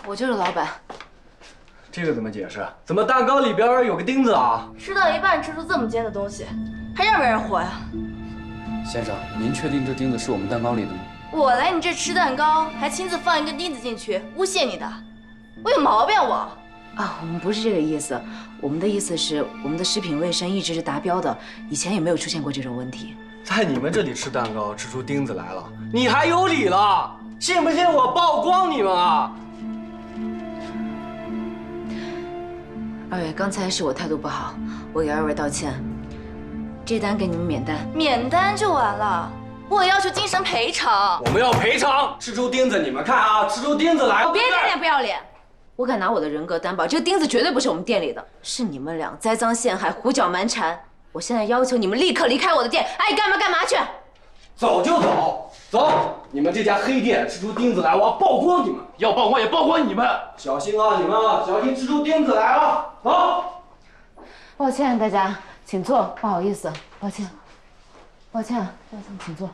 我就是老板。这个怎么解释？怎么蛋糕里边有个钉子啊？吃到一半吃出这么尖的东西，还让不让人活呀？先生，您确定这钉子是我们蛋糕里的吗？我来你这吃蛋糕，还亲自放一根钉子进去，诬陷你的，我有毛病我？啊，我们不是这个意思，我们的意思是我们的食品卫生一直是达标的，以前也没有出现过这种问题。在你们这里吃蛋糕吃出钉子来了，你还有理了？信不信我曝光你们啊？二位，刚才是我态度不好，我给二位道歉。这单给你们免单，免单就完了？我要求精神赔偿。我们要赔偿！吃出钉子，你们看啊，吃出钉子来！我别脸脸不要脸！我敢拿我的人格担保，这个钉子绝对不是我们店里的，是你们俩栽赃陷害、胡搅蛮缠。我现在要求你们立刻离开我的店，爱干嘛干嘛去！走就走，走！你们这家黑店吃出钉子来，我要曝光你们！要曝光也曝光你们！小心啊，你们啊，小心吃出钉子来啊！走！抱歉大家，请坐，不好意思，抱歉，抱歉，请坐。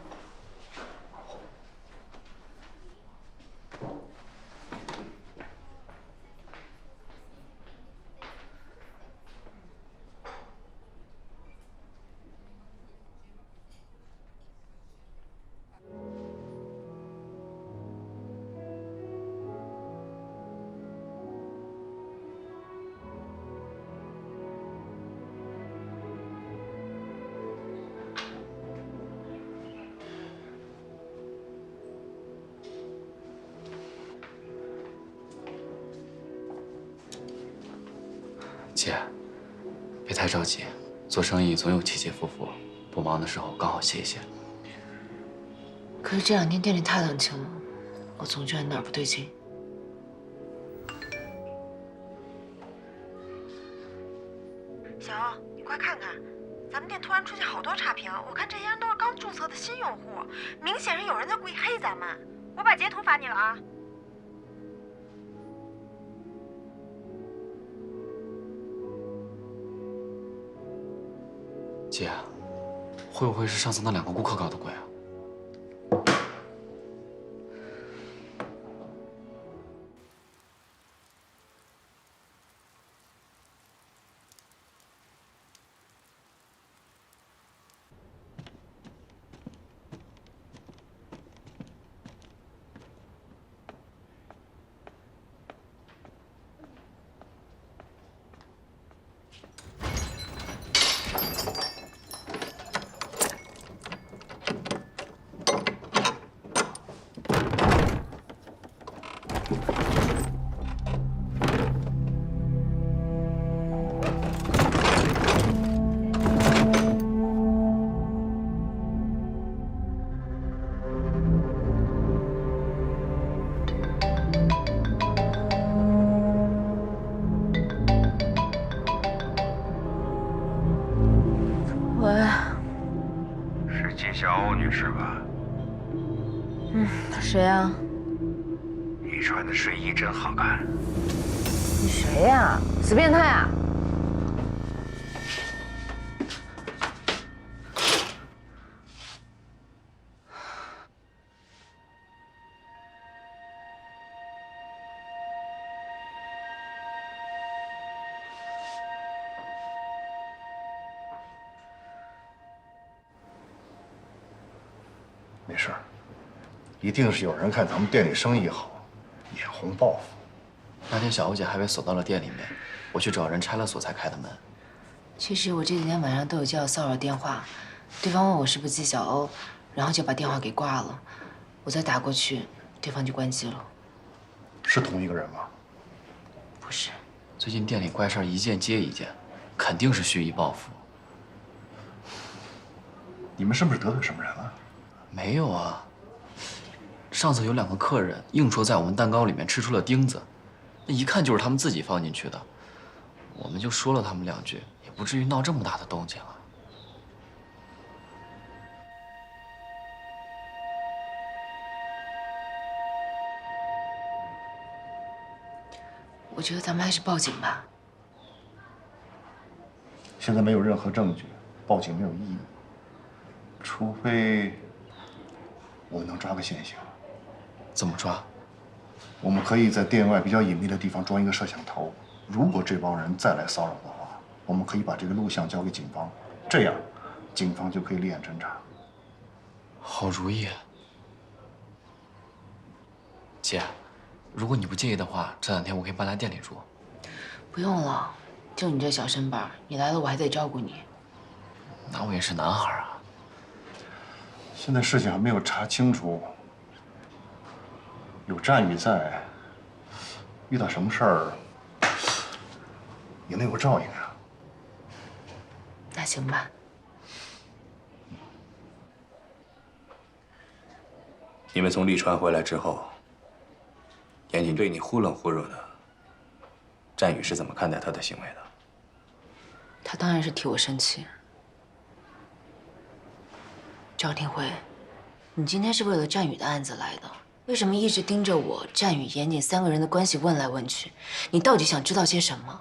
姐，别太着急，做生意总有起起伏伏，不忙的时候刚好歇一歇。可是这2天店里太冷清了，我总觉得哪儿不对劲。小欧，你快看看，咱们店突然出现好多差评，我看这些人都是刚注册的新用户，明显是有人在故意黑咱们。我把截图发你了啊。姐，会不会是上次那2个顾客搞的鬼啊？谁呀？你穿的睡衣真好看。你谁呀？死变态啊！没事儿，一定是有人看咱们店里生意好，眼红报复。那天小欧姐还被锁到了店里面，我去找人拆了锁才开的门。其实我这几天晚上都有接到骚扰电话，对方问我是不是纪晓欧，然后就把电话给挂了。我再打过去，对方就关机了。是同一个人吗？不是。最近店里怪事儿一件接一件，肯定是蓄意报复。你们是不是得罪什么人了？没有啊。上次有2个客人硬说在我们蛋糕里面吃出了钉子，那一看就是他们自己放进去的。我们就说了他们2句，也不至于闹这么大的动静啊。我觉得咱们还是报警吧。现在没有任何证据，报警没有意义，除非我们能抓个现行。怎么抓？我们可以在店外比较隐秘的地方装一个摄像头，如果这帮人再来骚扰的话，我们可以把这个录像交给警方，这样警方就可以立案侦查。好主意。姐，如果你不介意的话，这2天我可以搬来店里住。不用了，就你这小身板，你来了我还得照顾你。那我也是男孩啊。现在事情还没有查清楚，有战宇在，遇到什么事儿也能有照应啊。那行吧。你们从利川回来之后，严谨对你忽冷忽热的，战宇是怎么看待他的行为的？他当然是替我生气。赵廷辉，你今天是为了战宇的案子来的，为什么一直盯着我、战宇、严谨3个人的关系问来问去？你到底想知道些什么？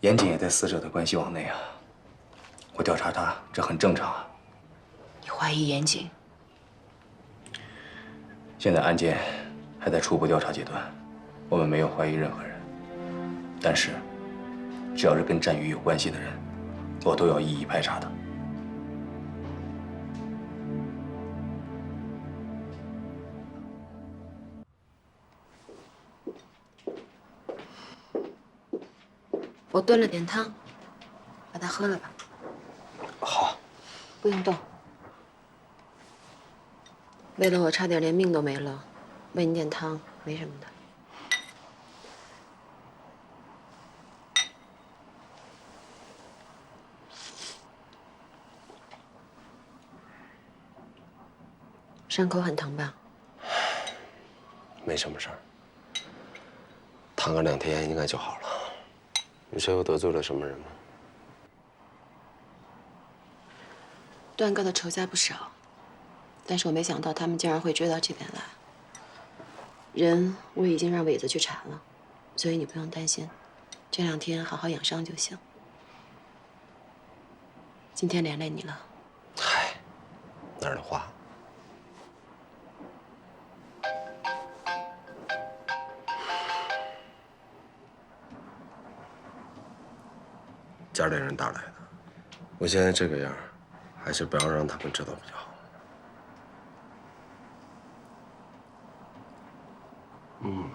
严谨也带死者的关系往内啊，我调查他，这很正常啊。你怀疑严谨？现在案件还在初步调查阶段，我们没有怀疑任何人。但是，只要是跟战宇有关系的人，我都要一一排查的。我炖了点汤，把它喝了吧。好。不用动。为了我差点连命都没了，喂你点汤没什么的。伤口很疼吧？没什么事儿，躺个2天应该就好了。你说又得罪了什么人吗？段哥的仇家不少，但是我没想到他们竟然会追到这边来。人我已经让伟子去查了，所以你不用担心，这2天好好养伤就行。今天连累你了。嗨，哪儿的话。家里人打来的，我现在这个样，还是不要让他们知道比较好。嗯。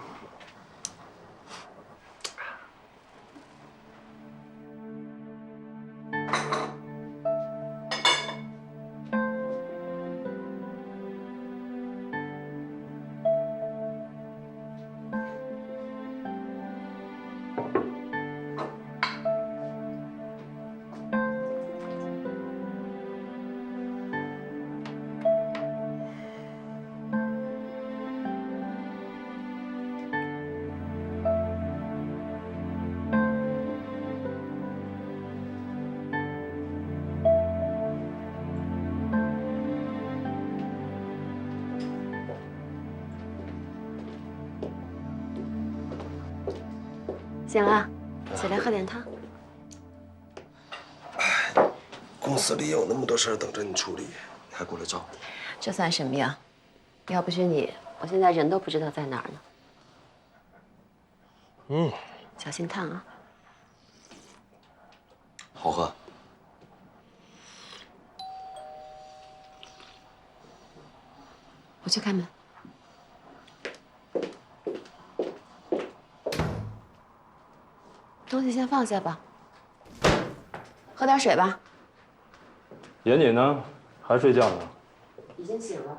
醒了，起来喝点汤。公司里有那么多事儿等着你处理，你还过来照顾？这算什么呀？要不是你，我现在人都不知道在哪儿呢。小心烫啊！好喝。我去开门。东西先放下吧，喝点水吧。妍姐呢？还睡觉呢？已经醒了。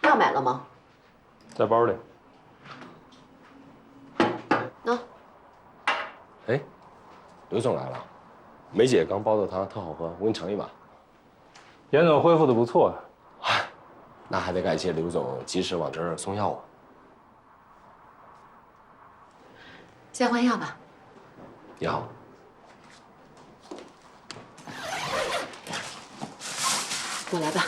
药买了吗？在包里。喏。哎，刘总来了，梅姐刚煲的汤特好喝，我给你盛一把。严总恢复的不错啊。那还得感谢刘总及时往这儿送药啊。先换药吧。你好。我来吧。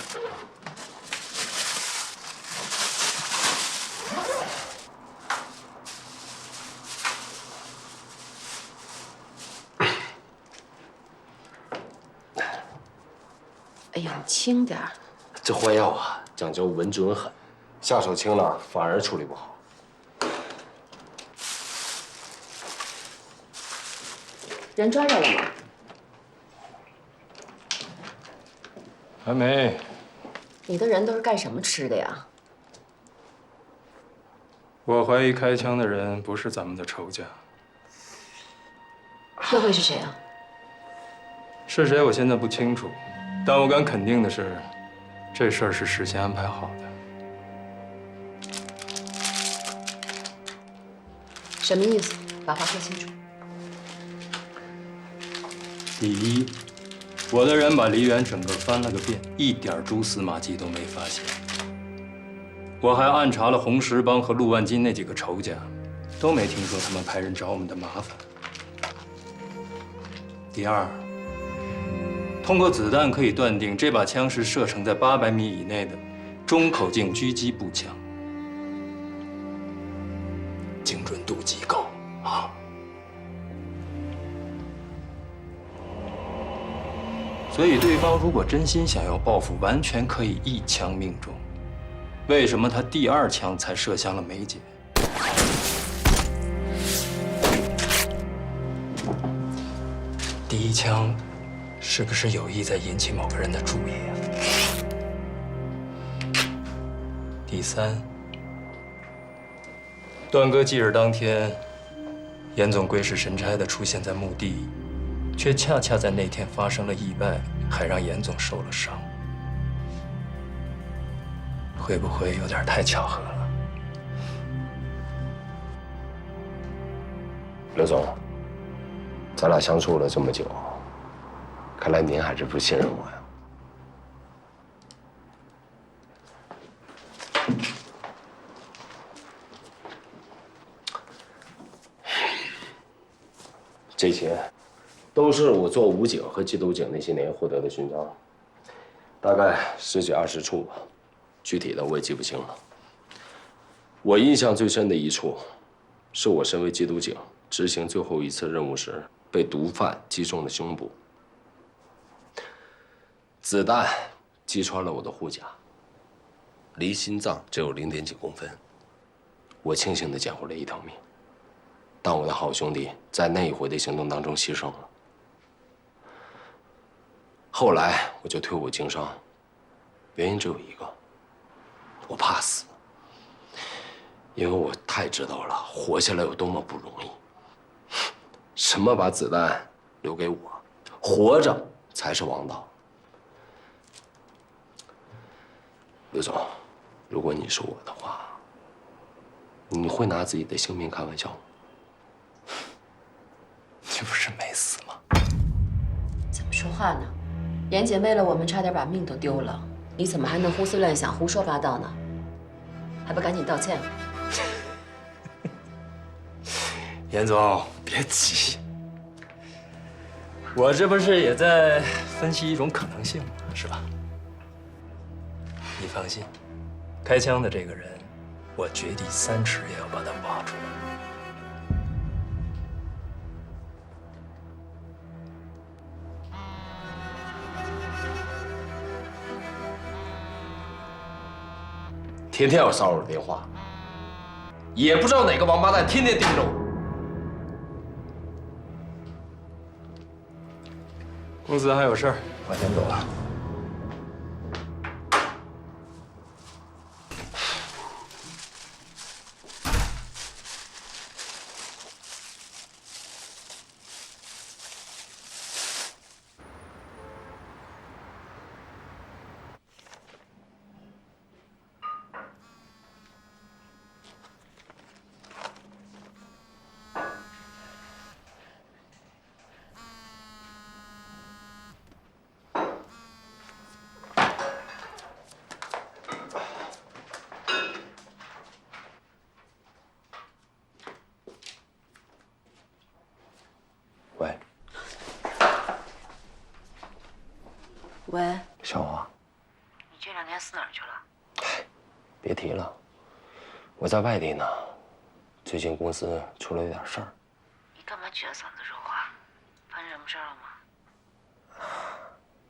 哎呀，你轻点儿。这换药啊，讲究稳准狠，下手轻了反而处理不好。人抓着了吗？还没。你的人都是干什么吃的呀？我怀疑开枪的人不是咱们的仇家。那会是谁啊？是谁我现在不清楚，但我敢肯定的是，这事儿是事先安排好的。什么意思？把话说清楚。第一，我的人把梨园整个翻了个遍，一点蛛丝马迹都没发现。我还暗查了红石帮和陆万金那几个仇家，都没听说他们派人找我们的麻烦。第二，通过子弹可以断定这把枪是射程在800米以内的中口径狙击步枪，精准度极高啊！所以对方如果真心想要报复，完全可以一枪命中。为什么他第2枪才射向了梅姐？第1枪是不是有意在引起某个人的注意啊？第3，段哥忌日当天，严总鬼使神差地出现在墓地，却恰恰在那天发生了意外，还让严总受了伤。会不会有点太巧合了？刘总，咱俩相处了这么久，看来您还是不信任我呀。这些都是我做武警和缉毒警那些年获得的勋章，大概10几20处吧，具体的我也记不清了。我印象最深的一处，是我身为缉毒警执行最后一次任务时被毒贩击中了胸部，子弹击穿了我的护甲，离心脏只有0.几公分，我庆幸地捡回了一条命。但我的好兄弟在那一回的行动当中牺牲了。后来我就退伍经商，原因只有一个，我怕死。因为我太知道了活下来有多么不容易。什么把子弹留给我，活着才是王道。刘总，如果你是我的话，你会拿自己的性命开玩笑吗？你不是没死吗？怎么说话呢？严姐为了我们差点把命都丢了，你怎么还能胡思乱想、胡说八道呢？还不赶紧道歉！严总，别急，我这不是也在分析一种可能性吗？是吧？你放心，开枪的这个人，我掘地3尺也要把他挖出来。天天有骚扰的电话，也不知道哪个王八蛋天天盯着我。公司还有事儿，我先走了。喂，喂，小华，你这2天死哪儿去了？别提了，我在外地呢，最近公司出了点事儿。你干嘛撅着嗓子说话？发生什么事儿了吗？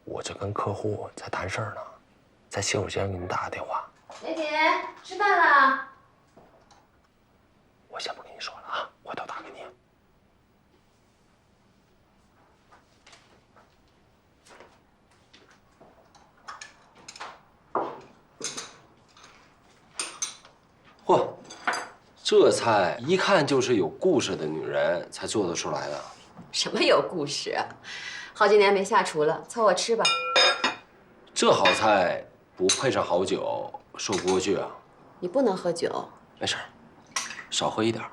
我这跟客户在谈事儿呢，在洗手间给你打个电话。雷霆，吃饭了。我先不跟你说了啊，回头打给你。嚯，这菜一看就是有故事的女人才做得出来的。什么有故事啊？好几年没下厨了，凑合吃吧。这好菜不配上好酒，说不过去啊。你不能喝酒。没事，少喝一点。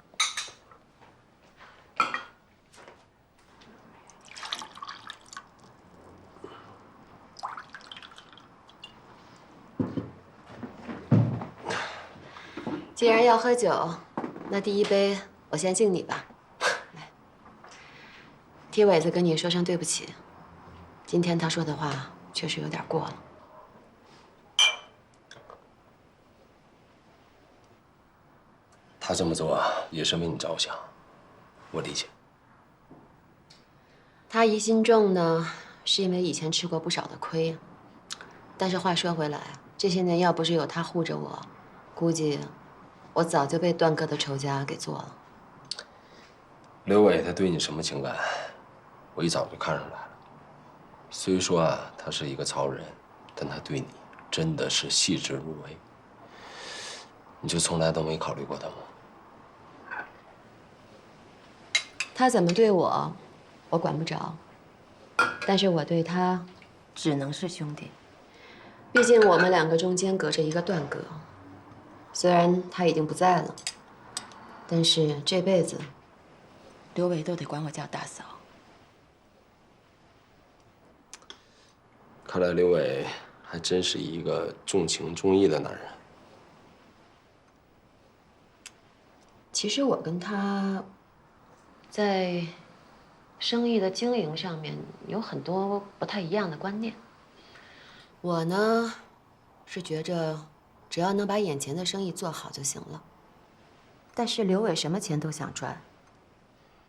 既然要喝酒，那第一杯我先敬你吧。来，替伟子跟你说声对不起，今天他说的话确实有点过了。他这么做也是为你着想，我理解。他疑心重呢，是因为以前吃过不少的亏。但是话说回来，这些年要不是有他护着我，估计我早就被段哥的仇家给做了。刘伟他对你什么情感，我一早就看出来了。虽说啊，他是一个糙人，但他对你真的是细致入微。你就从来都没考虑过他吗？他怎么对我，我管不着。但是我对他，只能是兄弟。毕竟我们2个中间隔着一个段哥。虽然他已经不在了，但是这辈子，刘伟都得管我叫大嫂。看来刘伟还真是一个重情重义的男人。其实我跟他，在生意的经营上面有很多不太一样的观念。我呢，是觉着只要能把眼前的生意做好就行了。但是刘伟什么钱都想赚，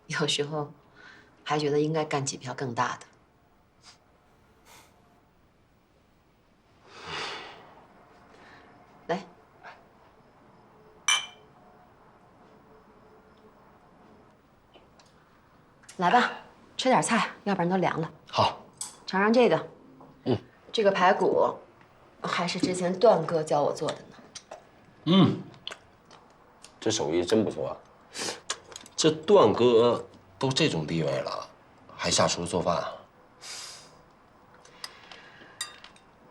有时候还觉得应该干几票更大的。来，来吧，吃点菜，要不然都凉了。好，尝尝这个。嗯，这个排骨还是之前段哥教我做的呢。嗯，这手艺真不错啊。这段哥都这种地位了，还下厨做饭啊？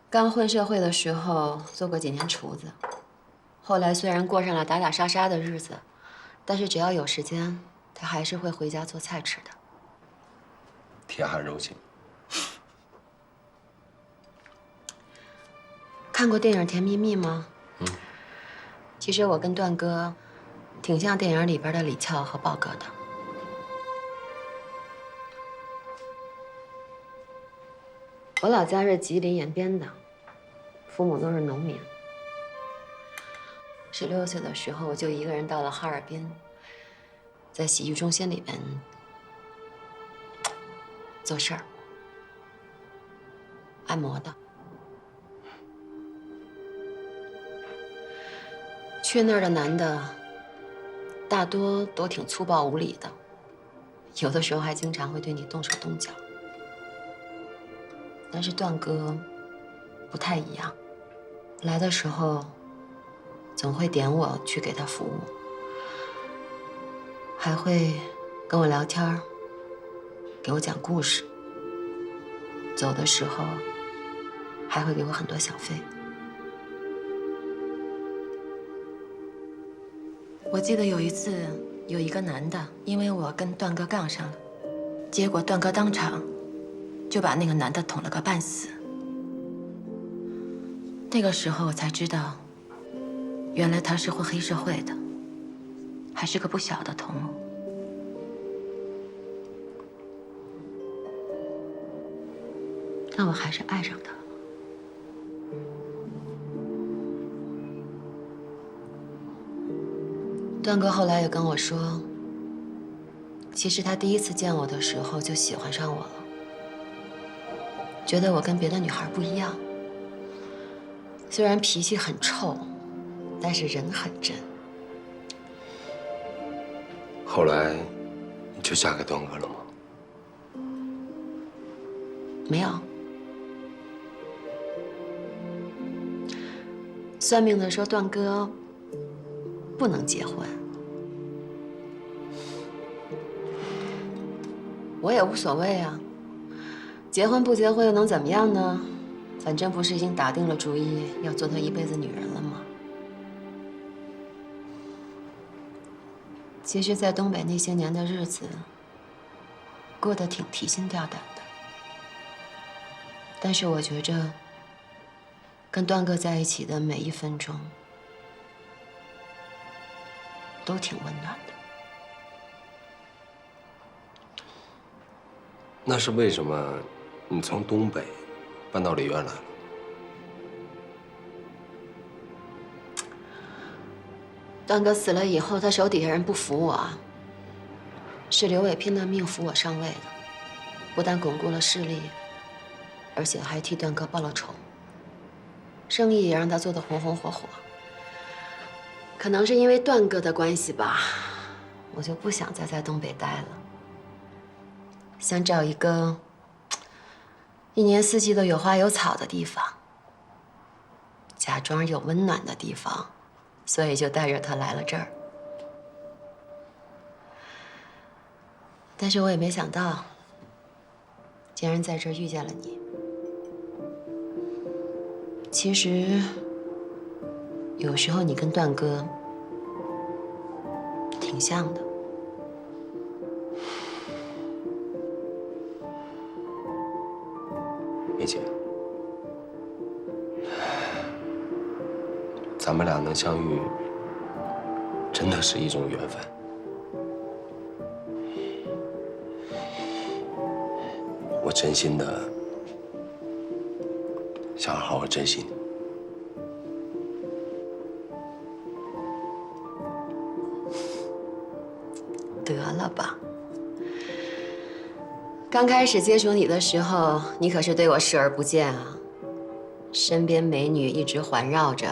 刚混社会的时候做过几年厨子，后来虽然过上了打打杀杀的日子，但是只要有时间，他还是会回家做菜吃的。铁汉柔情。看过电影《甜蜜蜜》吗？嗯。其实我跟段哥挺像电影里边的李俏和豹哥的。我老家是吉林延边的，父母都是农民。16岁的时候，我就一个人到了哈尔滨，在洗浴中心里边做事儿，按摩的。去那儿的男的，大多都挺粗暴无礼的，有的时候还经常会对你动手动脚。但是段哥不太一样，来的时候总会点我去给他服务，还会跟我聊天，给我讲故事。走的时候还会给我很多小费。我记得有一次，有一个男的，因为我跟段哥杠上了，结果段哥当场就把那个男的捅了个半死。那个时候我才知道，原来他是混黑社会的，还是个不小的头目。但我还是爱上他了。段哥后来也跟我说，其实他第一次见我的时候就喜欢上我了，觉得我跟别的女孩不一样。虽然脾气很臭，但是人很真。后来你就嫁给段哥了吗？没有。算命的说段哥不能结婚，我也无所谓啊。结婚不结婚又能怎么样呢？反正不是已经打定了主意要做他一辈子女人了吗？其实，在东北那些年的日子，过得挺提心吊胆的。但是我觉着，跟段哥在一起的每一分钟，都挺温暖的。那是为什么你从东北搬到梨园来了？段哥死了以后，他手底下人不服我，是刘伟拼了命扶我上位的，不但巩固了势力，而且还替段哥报了仇，生意也让他做得红红火火。可能是因为段哥的关系吧，我就不想再在东北待了，想找一个一年四季都有花有草的地方，假装有温暖的地方。所以就带着他来了这儿，但是我也没想到，竟然在这儿遇见了你。其实，有时候你跟段哥挺像的。梅姐，咱们俩能相遇，真的是一种缘分。我真心的想好好珍惜你。得了吧，刚开始接触你的时候，你可是对我视而不见啊，身边美女一直环绕着。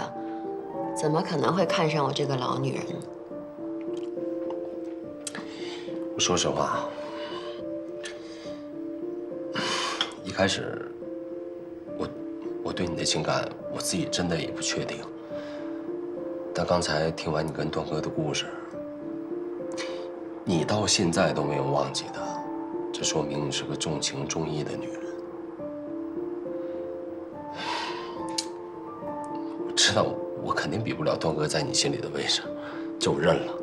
怎么可能会看上我这个老女人呢？我说实话，一开始我对你的情感，我自己真的也不确定。但刚才听完你跟段哥的故事，你到现在都没有忘记他，这说明你是个重情重义的女人。我知道我肯定比不了段哥在你心里的位置，这我认了。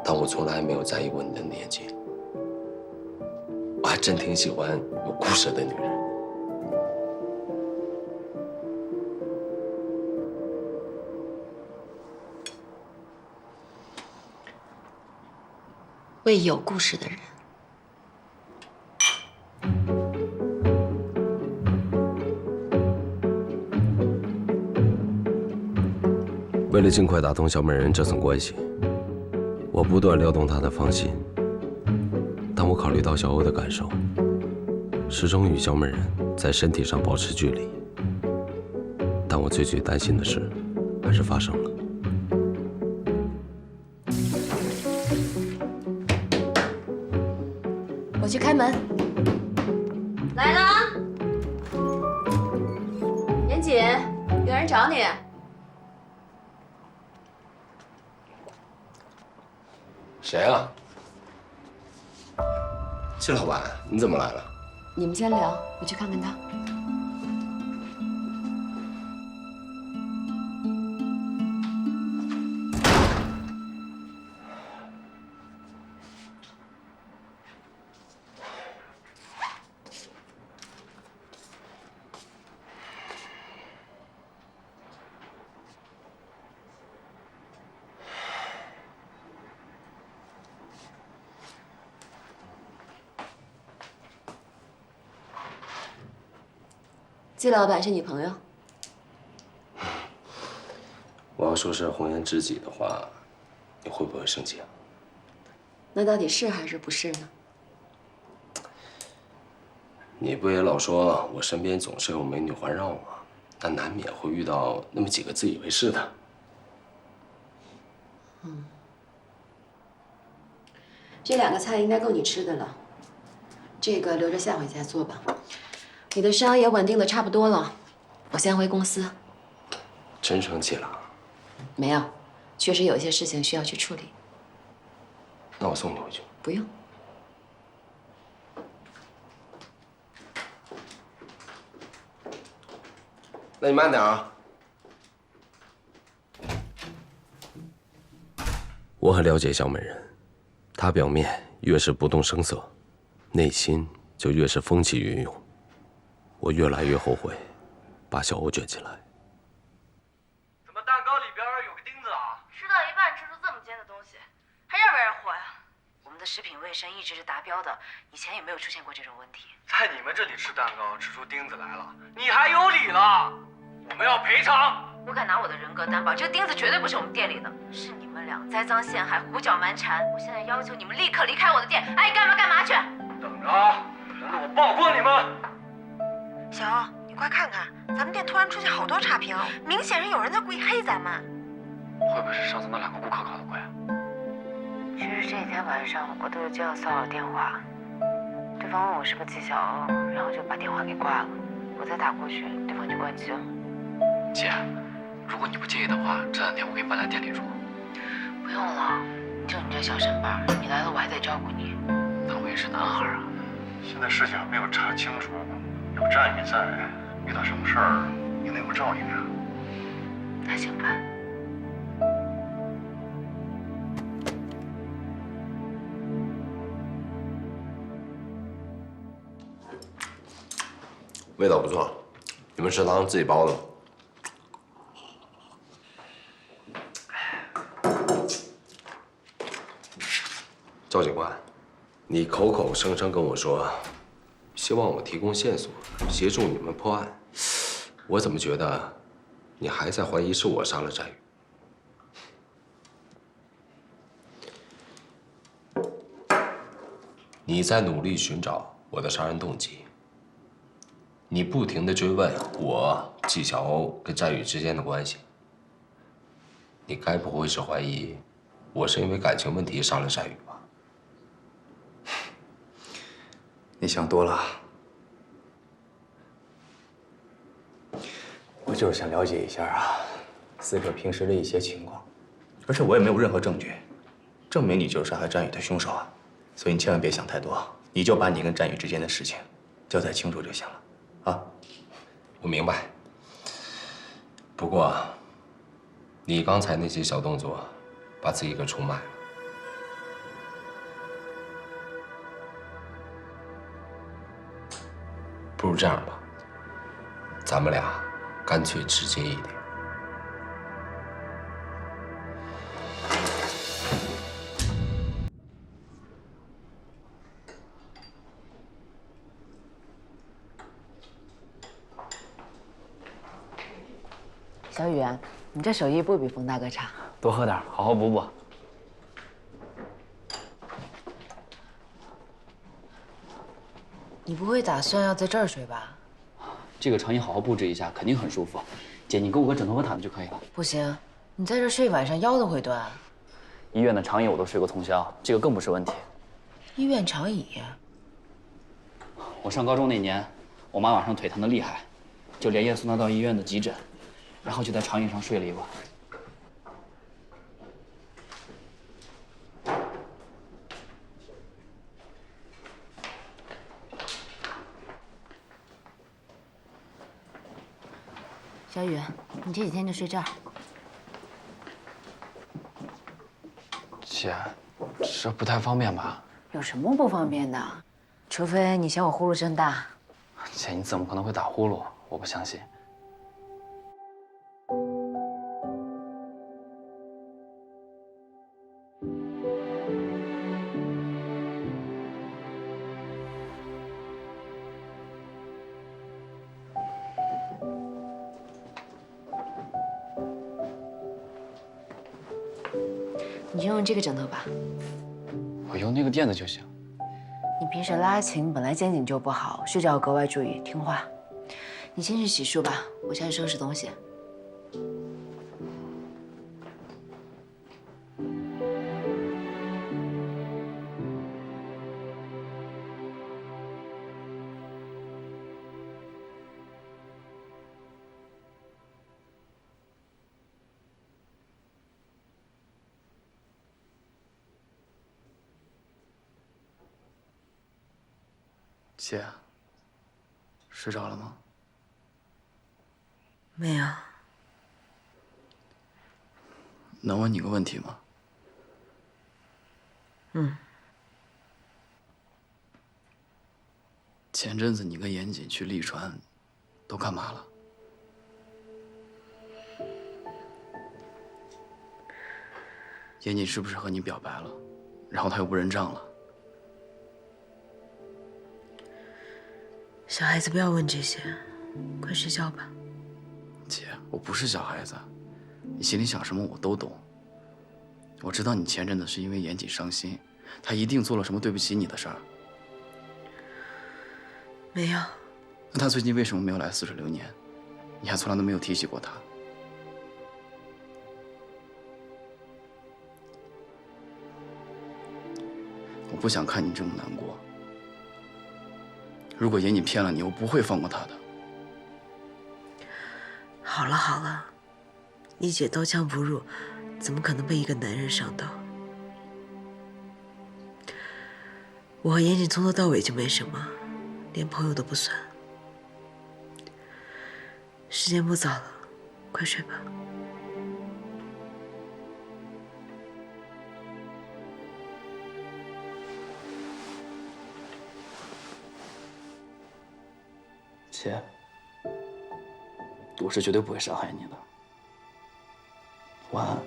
但我从来没有在意过你的年纪，我还真挺喜欢有故事的女人。为有故事的人。为了尽快打通小美人这层关系，我不断撩动她的芳心。但我考虑到小欧的感受，始终与小美人在身体上保持距离。但我最担心的是，还还是发生了。我去开门。来了，严谨，有人找你。谁啊？季老板，你怎么来了？你们先聊，我去看看他。季老板是你朋友？我要说是红颜知己的话，你会不会生气啊？那到底是还是不是呢？你不也老说我身边总是有美女环绕吗？但难免会遇到那么几个自以为是的。这2个菜应该够你吃的了，这个留着下回再做吧。你的伤也稳定的差不多了，我先回公司。真生气了？没有，确实有一些事情需要去处理。那我送你回去。不用。那你慢点啊。我很了解小美人，她表面越是不动声色，内心就越是风起云涌。我越来越后悔把小欧卷进来。怎么蛋糕里边有个钉子啊？吃到一半吃出这么尖的东西，还让不让人活呀？我们的食品卫生一直是达标的，以前也没有出现过这种问题。在你们这里吃蛋糕吃出钉子来了，你还有理了？我们要赔偿！我敢拿我的人格担保，这个钉子绝对不是我们店里的，是你们俩栽赃陷害、胡搅蛮缠。我现在要求你们立刻离开我的店，爱干嘛干嘛去！等着啊，等着我曝光你们！小欧，你快看看，咱们店突然出现好多差评，明显是有人在故意黑咱们。会不会是上次那2个顾客搞的鬼？其实这一天晚上我都有接到骚扰电话，对方问我是不是季小欧，然后就把电话给挂了。我再打过去，对方就关机了。姐，如果你不介意的话，这2天我可以搬来店里住。不用了，就你这小身板，你来了我还得照顾你。但我也是男孩啊。现在事情还没有查清楚，有战宇在，遇到什么事儿也能有照应啊。那行吧。味道不错，你们食堂自己包的吗？赵警官，你口口声声跟我说，希望我提供线索，协助你们破案，我怎么觉得你还在怀疑是我杀了战宇？你在努力寻找我的杀人动机。你不停地追问我季小欧跟战宇之间的关系，你该不会是怀疑我是因为感情问题杀了战宇吧？你想多了，我就是想了解一下啊，死者平时的一些情况，而且我也没有任何证据证明你就是杀害战宇的凶手啊，所以你千万别想太多，你就把你跟战宇之间的事情交代清楚就行了。啊，我明白。不过，你刚才那些小动作，把自己给出卖了。不如这样吧，咱们俩干脆直接一点。小雨，你这手艺不比冯大哥差。多喝点，好好补补。你不会打算要在这儿睡吧？这个床你好好布置一下，肯定很舒服。姐，你给我个枕头和毯子就可以了。不行，你在这睡一晚上腰都会断。医院的长椅我都睡过通宵，这个更不是问题。医院长椅，我上高中那年，我妈晚上腿疼的厉害，就连夜送她到医院的急诊，然后就在长椅上睡了一晚。小雨，你这几天就睡这儿。姐，这不太方便吧？有什么不方便的？除非你嫌我呼噜声大。姐，你怎么可能会打呼噜？我不相信。你就用这个枕头吧。我用那个垫子就行。你平时拉琴本来肩颈就不好，睡觉要格外注意，听话。你先去洗漱吧，我下去收拾东西。姐，睡着了吗？没有。能问你个问题吗？嗯。前阵子你跟严谨去利川，都干嘛了？严谨是不是和你表白了，然后他又不认账了？小孩子不要问这些，快睡觉吧。姐，我不是小孩子，你心里想什么我都懂。我知道你前阵子是因为严谨伤心，他一定做了什么对不起你的事儿。没有。那他最近为什么没有来似水流年？你还从来都没有提起过他。我不想看你这么难过。如果严谨骗了你，我不会放过他的。好了好了，一姐刀枪不入，怎么可能被一个男人伤到？我和严谨从头到尾就没什么，连朋友都不算。时间不早了，快睡吧。姐，我是绝对不会伤害你的。晚安。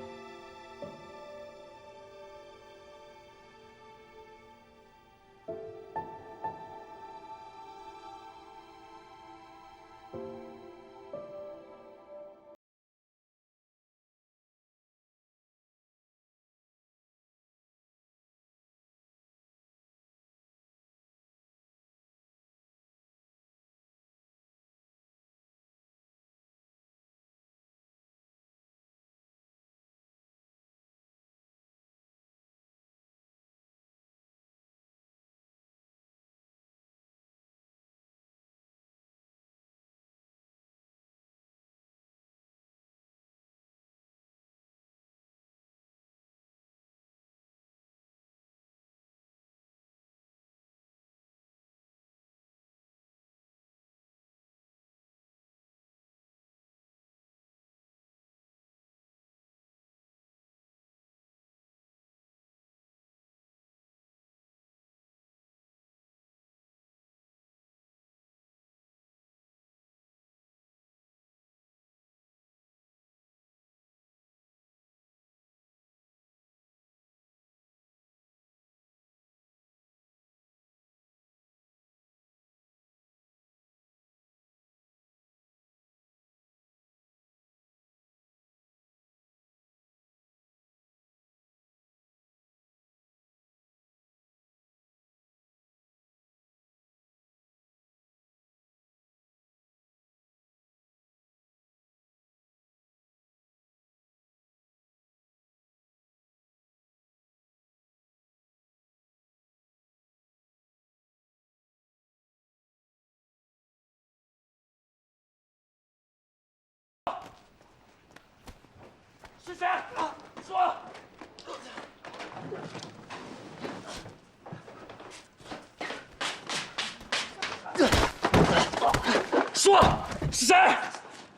说是谁？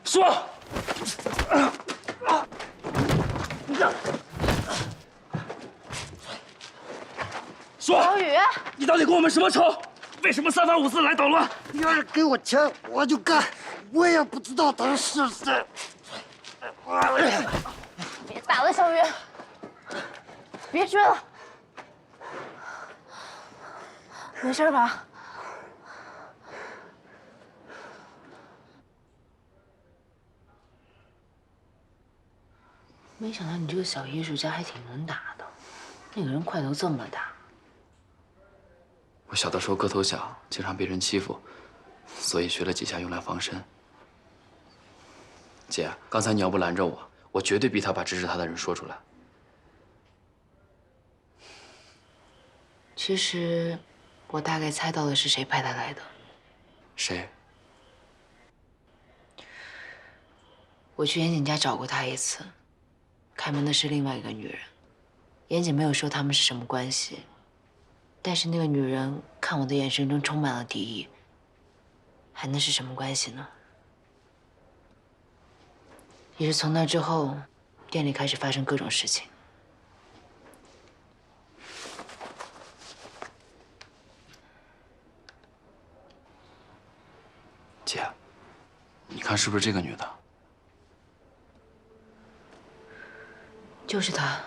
说。说。小雨，你到底跟我们什么仇？为什么三番五次来捣乱？你要是给我钱，我就干。我也不知道他是谁。别打了，小雨，别追了，没事吧？没想到你这个小艺术家还挺能打的，那个人块头这么大。我小的时候个头小，经常被人欺负，所以学了几下用来防身。姐，刚才你要不拦着我，我绝对逼他把支持他的人说出来。其实，我大概猜到了是谁派他来的。谁？我去严谨家找过他一次，开门的是另外一个女人。严谨没有说他们是什么关系，但是那个女人看我的眼神中充满了敌意，还能是什么关系呢？也是从那之后，店里开始发生各种事情。姐，你看是不是这个女的？就是她。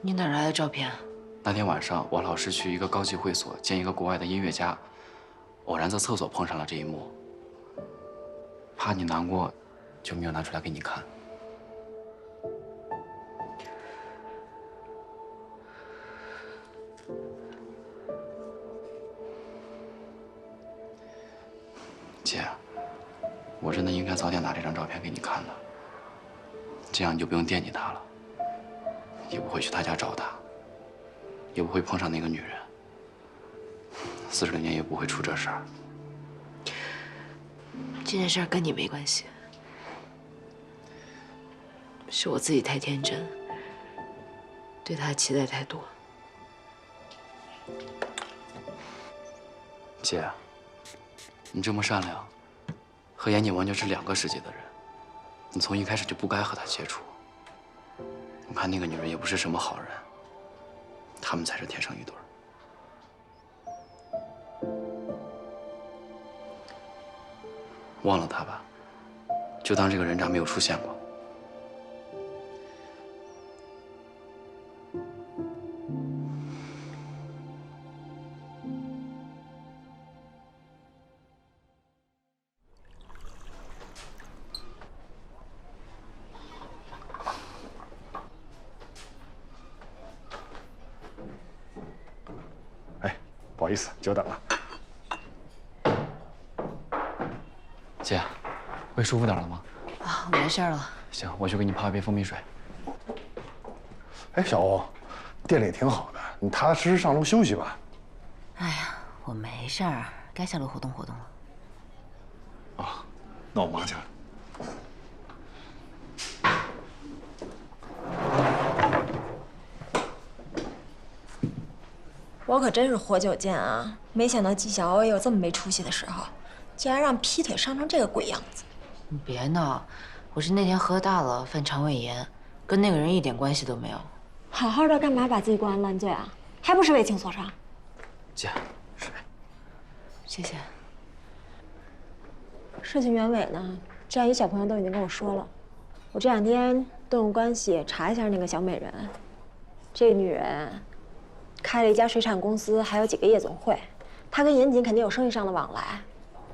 你哪来的照片？那天晚上，我老师去一个高级会所见一个国外的音乐家，偶然在厕所碰上了这一幕。怕你难过，就没有拿出来给你看。姐，我真的应该早点拿这张照片给你看的，这样你就不用惦记他了，也不会去他家找他，也不会碰上那个女人，40年也不会出这事儿。这件事儿跟你没关系，是我自己太天真，对他期待太多。姐，你这么善良，和严谨完全是2个世界的人，你从一开始就不该和他接触。我看那个女人也不是什么好人，他们才是天生一对儿。忘了他吧，就当这个人渣没有出现过。不好意思，久等了。姐，胃舒服点了吗？啊，没事了。行，我去给你泡一杯蜂蜜水。哎，小欧，店里挺好的，你踏踏实实上楼休息吧。哎呀，我没事儿，该下楼活动活动了。啊，那我忙去了。我可真是活久见啊！没想到纪晓欧也有这么没出息的时候，竟然让劈腿伤成这个鬼样子。你别闹，我是那天喝大了，犯肠胃炎，跟那个人一点关系都没有。好好的干嘛把自己关烂醉啊？还不是为情所伤？姐，水。谢谢。事情原委呢，战宇小朋友都已经跟我说了。我这2天动用关系查一下那个小美人，这个女人开了一家水产公司，还有几个夜总会。她跟严谨肯定有生意上的往来，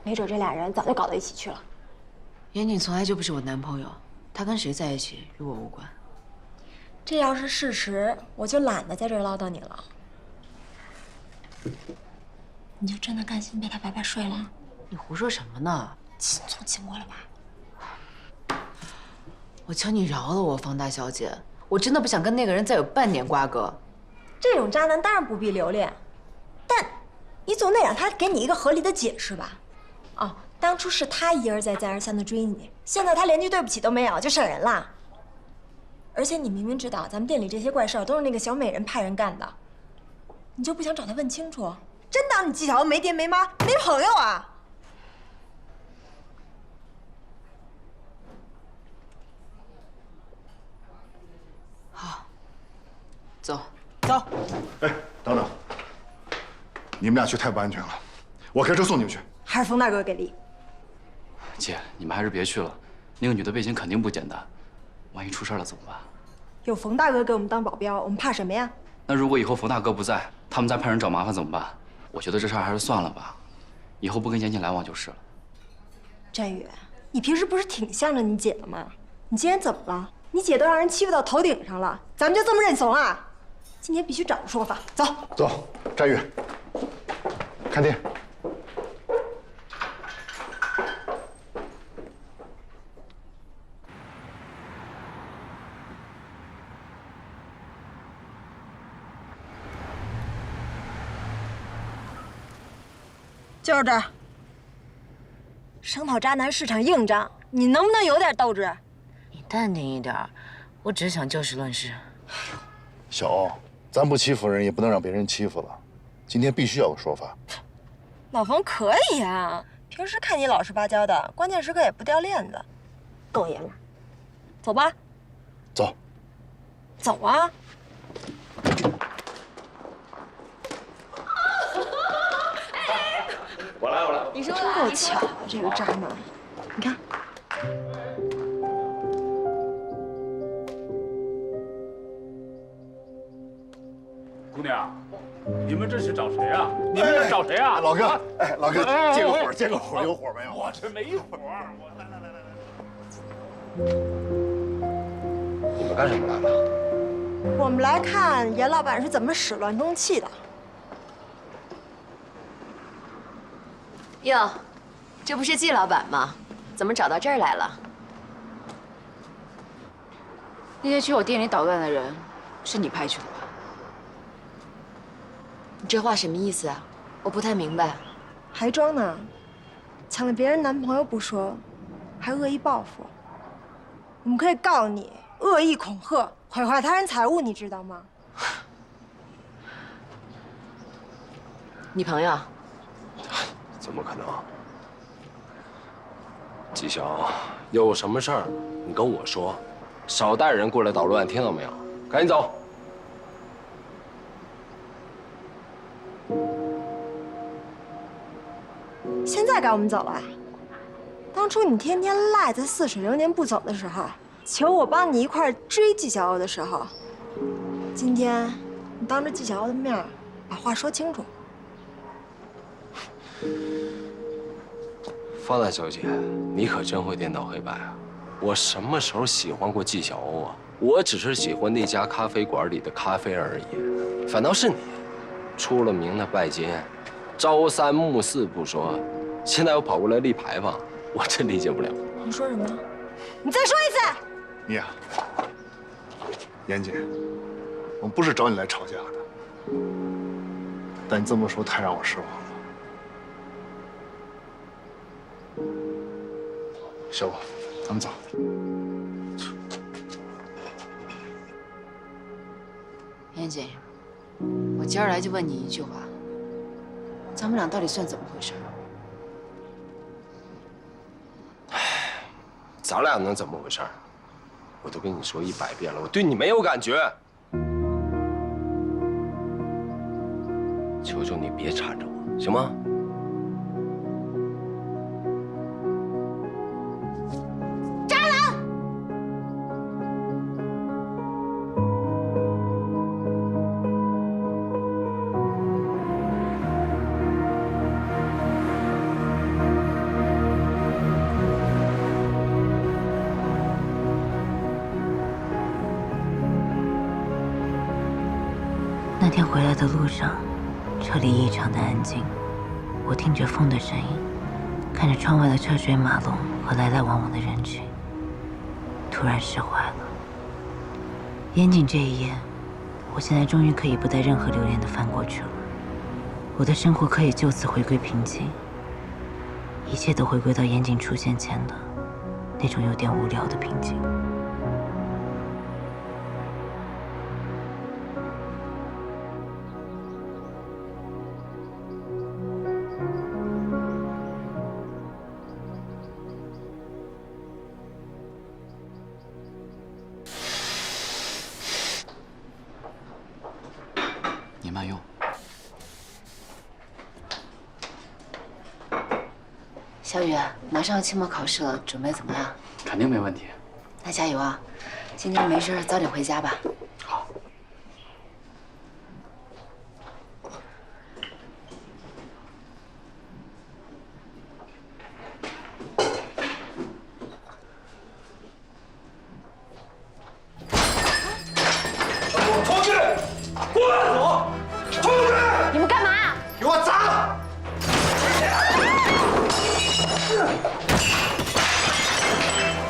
没准这俩人早就搞到一起去了。严谨从来就不是我男朋友，他跟谁在一起与我无关。这要是事实，我就懒得在这儿唠叨你了。你就真的甘心被他白白睡了？你胡说什么呢？轻松轻过了吧？我求你饶了我，方大小姐，我真的不想跟那个人再有半点瓜葛。这种渣男当然不必留恋，但你总得让他给你一个合理的解释吧？哦，当初是他一而再再而三的追你，现在他连句对不起都没有就闪人了。而且你明明知道咱们店里这些怪事儿都是那个小美人派人干的，你就不想找他问清楚？真当你纪晓欧没爹没妈没朋友啊？走。走。哎，等等，你们俩去太不安全了，我开车送你们去。还是冯大哥给力。姐，你们还是别去了，那个女的背景肯定不简单，万一出事了怎么办？有冯大哥给我们当保镖，我们怕什么呀？那如果以后冯大哥不在，他们再派人找麻烦怎么办？我觉得这事儿还是算了吧，以后不跟严谨来往就是了。战宇，你平时不是挺向着你姐的吗？你今天怎么了？你姐都让人欺负到头顶上了，咱们就这么认怂啊？今天必须找个说法。走，走，战宇，看店。就是这儿。声讨渣男市场硬仗，你能不能有点斗志？你淡定一点，我只是想就事论事。小欧，咱不欺负人，也不能让别人欺负了。今天必须要有说法。老冯可以呀，平时看你老实巴交的，关键时刻也不掉链子，够爷们儿。走吧。走。走啊！我来。你说真够巧的，这个渣男，你看。姑娘，你们这是找谁啊？你们这找谁啊？老哥，哎，老哥，借个火，借个火，有火没有？我这没火。你们干什么来了？我们来看严老板是怎么始乱终弃的。哟，这不是季老板吗？怎么找到这儿来了？那些去我店里捣乱的人，是你派去的吧？你这话什么意思啊？我不太明白。还装呢？抢了别人男朋友不说，还恶意报复。我们可以告你恶意恐吓、毁坏他人财物，你知道吗？你朋友？怎么可能？纪晓，有什么事儿你跟我说，少带人过来捣乱，听到没有？赶紧走。现在该我们走了。当初你天天赖在似水流年不走的时候，求我帮你一块追纪晓鸥的时候，今天你当着纪晓鸥的面把话说清楚。方大小姐，你可真会颠倒黑白啊！我什么时候喜欢过纪晓鸥啊？我只是喜欢那家咖啡馆里的咖啡而已。反倒是你，出了名的拜金，朝三暮四不说，现在又跑过来立牌坊，我真理解不了。你说什么？你再说一次！你呀，严谨，我们不是找你来吵架的，但你这么说太让我失望了。小宝，咱们走。严谨，我今儿来就问你一句话：咱们俩到底算怎么回事？咱俩能怎么回事？我都跟你说100遍了，我对你没有感觉。求求你别缠着我，行吗？那天回来的路上，车里异常的安静。我听着风的声音，看着窗外的车水马龙和来来往往的人群，突然释怀了。严谨这一夜，我现在终于可以不带任何留恋的翻过去了。我的生活可以就此回归平静，一切都回归到严谨出现前的那种有点无聊的平静。小雨，马上要期末考试了，准备怎么样？肯定没问题。那加油啊！今天没事，早点回家吧。好。同志，过来走！同志，你们干嘛？给我砸！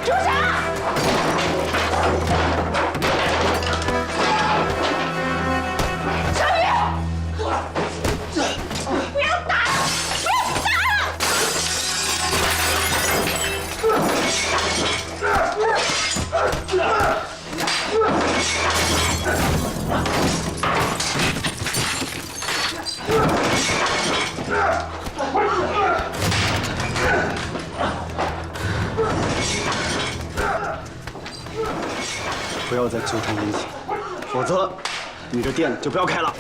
住手！小雨，不要打了，不要打不要再纠缠在一起，否则你这店就不要开了。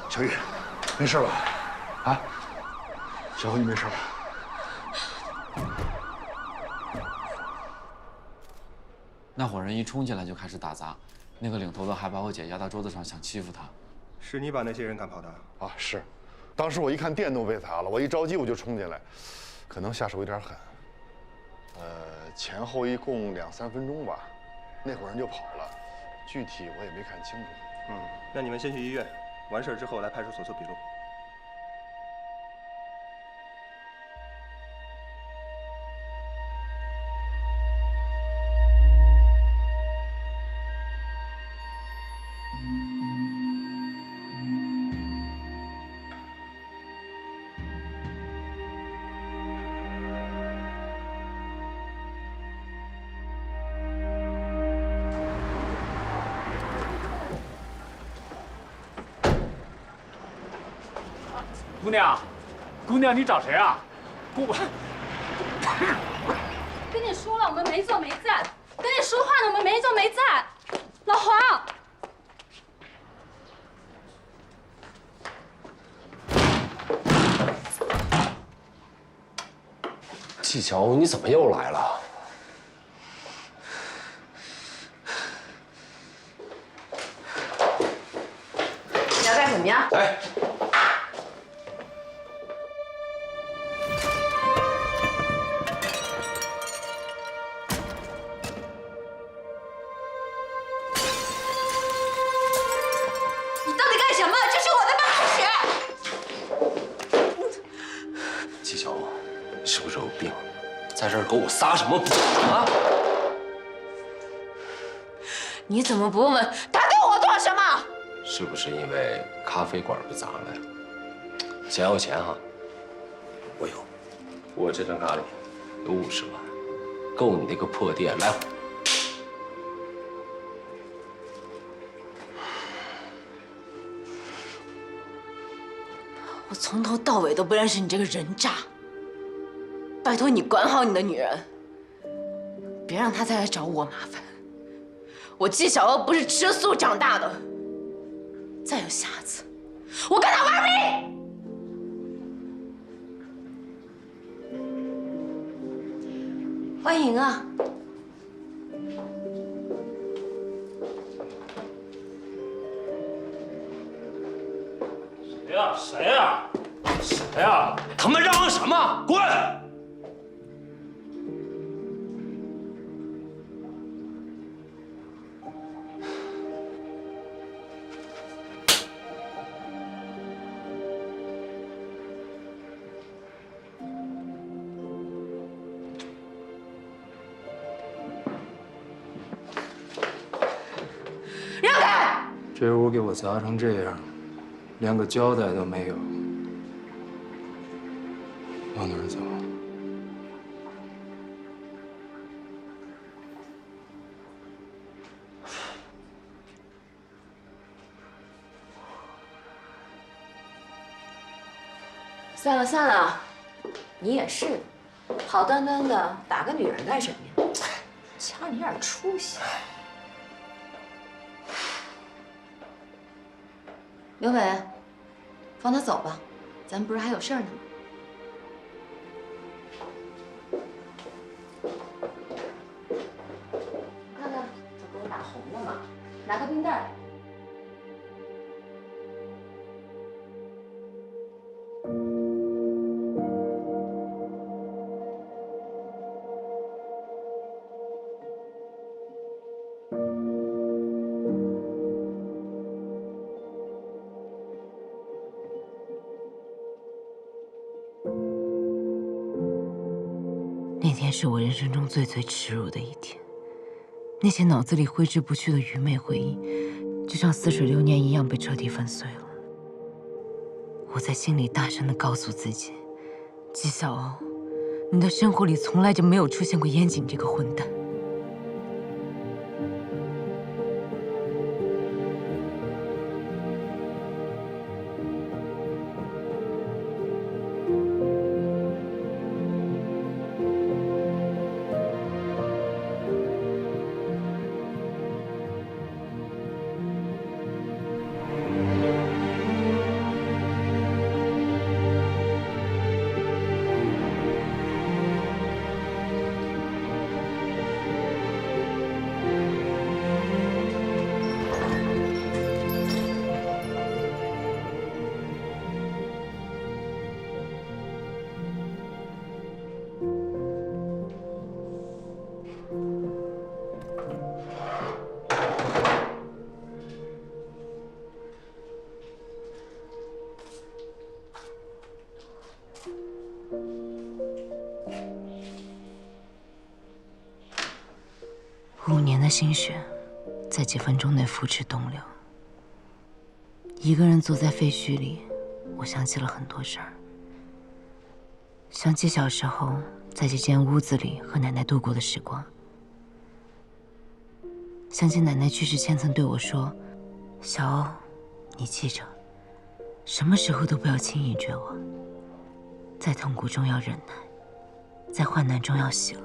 小雨，没事吧？啊，小虎，你没事吧？那伙人一冲进来就开始打砸，那个领头的还把我姐压到桌子上，想欺负她。是你把那些人赶跑的？啊，是。当时我一看店都被砸了，我一着急我就冲进来，可能下手有点狠。前后一共2、3分钟吧，那伙人就跑了，具体我也没看清楚。那你们先去医院，完事之后来派出所做笔录。 姑娘，姑娘，你找谁啊？跟你说了，我们没做没赞。跟你说话呢，我们没做没赞。老黄，季乔，你怎么又来了？你要干什么呀？哎。 在这儿给我撒什么泼啊！你怎么不问问他对我做什么？是不是因为咖啡馆被砸了呀？钱要钱哈，我有，我这张卡里有50万，够你那个破店来。我从头到尾都不认识你这个人渣。 拜托你管好你的女人，别让她再来找我麻烦。我季小娥不是吃素长大的，再有下次，我跟她玩命！欢迎啊！谁呀？谁呀？谁呀？他们嚷嚷什么？滚！这屋给我砸成这样，连个交代都没有，往哪儿走？算了算了，你也是，好端端的打个女人干什么呀？瞧你点出息。刘伟，放他走吧，咱们不是还有事儿呢吗？看看，这给我打红了吗？拿个冰袋来。那天是我人生中最耻辱的一天，那些脑子里挥之不去的愚昧回忆，就像似水流年一样被彻底粉碎了。我在心里大声地告诉自己：纪晓鸥，你的生活里从来就没有出现过燕景这个混蛋。5年的心血，在几分钟内付之东流。一个人坐在废墟里，我想起了很多事儿。想起小时候在这间屋子里和奶奶度过的时光，想起奶奶去世前曾对我说：“小鸥，你记着，什么时候都不要轻易绝望，在痛苦中要忍耐，在患难中要喜乐。”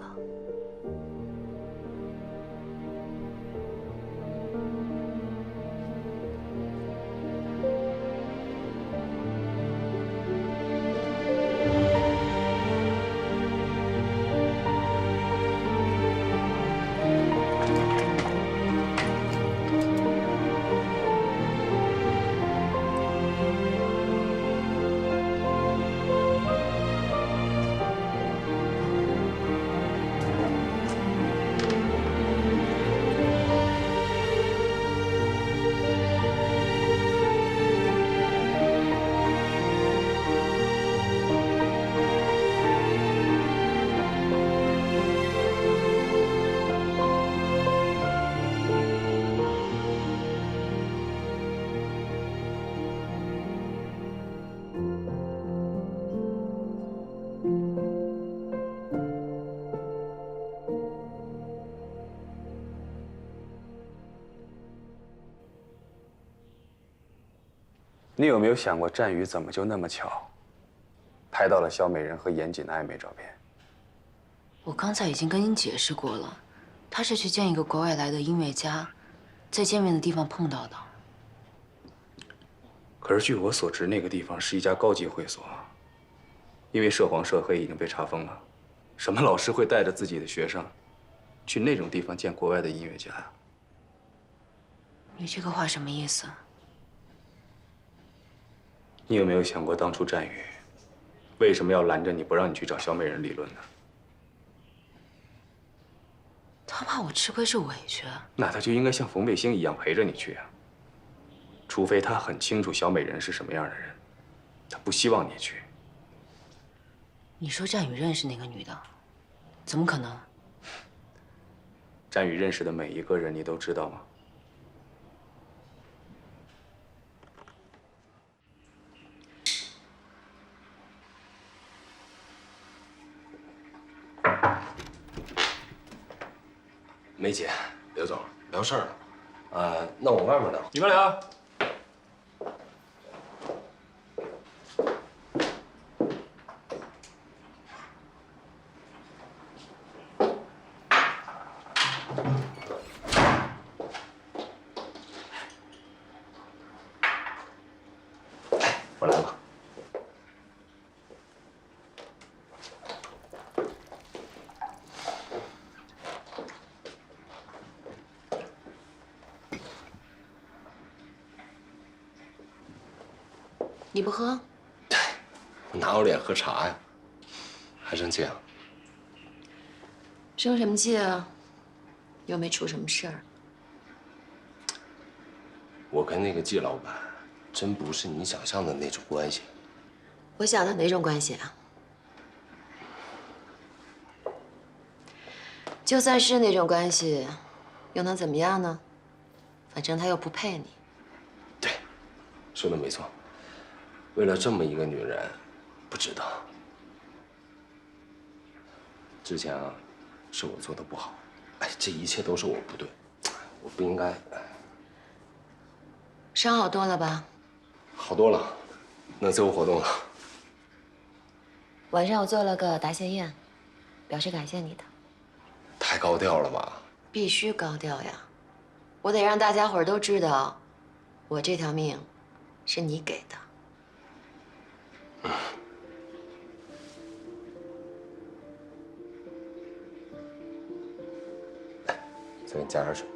你有没有想过，战宇怎么就那么巧，拍到了肖美人和严谨的暧昧照片？我刚才已经跟您解释过了，他是去见一个国外来的音乐家，在见面的地方碰到的。可是据我所知，那个地方是一家高级会所，因为涉黄涉黑已经被查封了。什么老师会带着自己的学生去那种地方见国外的音乐家呀？你这个话什么意思？你有没有想过，当初战宇为什么要拦着你不让你去找肖美人理论呢？他怕我吃亏受委屈。那他就应该像冯卫星一样陪着你去啊。除非他很清楚肖美人是什么样的人，他不希望你去。你说战宇认识那个女的，怎么可能？战宇认识的每一个人，你都知道吗？梅姐，别走了，聊事儿了。那我外面聊。里面聊。我来了。你不喝？我哪有脸喝茶呀？还生气啊？生什么气啊？又没出什么事儿。我跟那个季老板，真不是你想象的那种关系。我想的哪种关系啊？就算是那种关系，又能怎么样呢？反正他又不配你。对，说的没错。为了这么一个女人，不值得。之前啊，是我做的不好，这一切都是我不对，我不应该。伤好多了吧？好多了，能自由活动了。晚上我做了个答谢宴，表示感谢你的。太高调了吧？必须高调呀！我得让大家伙儿都知道，我这条命是你给的。再给你加点水。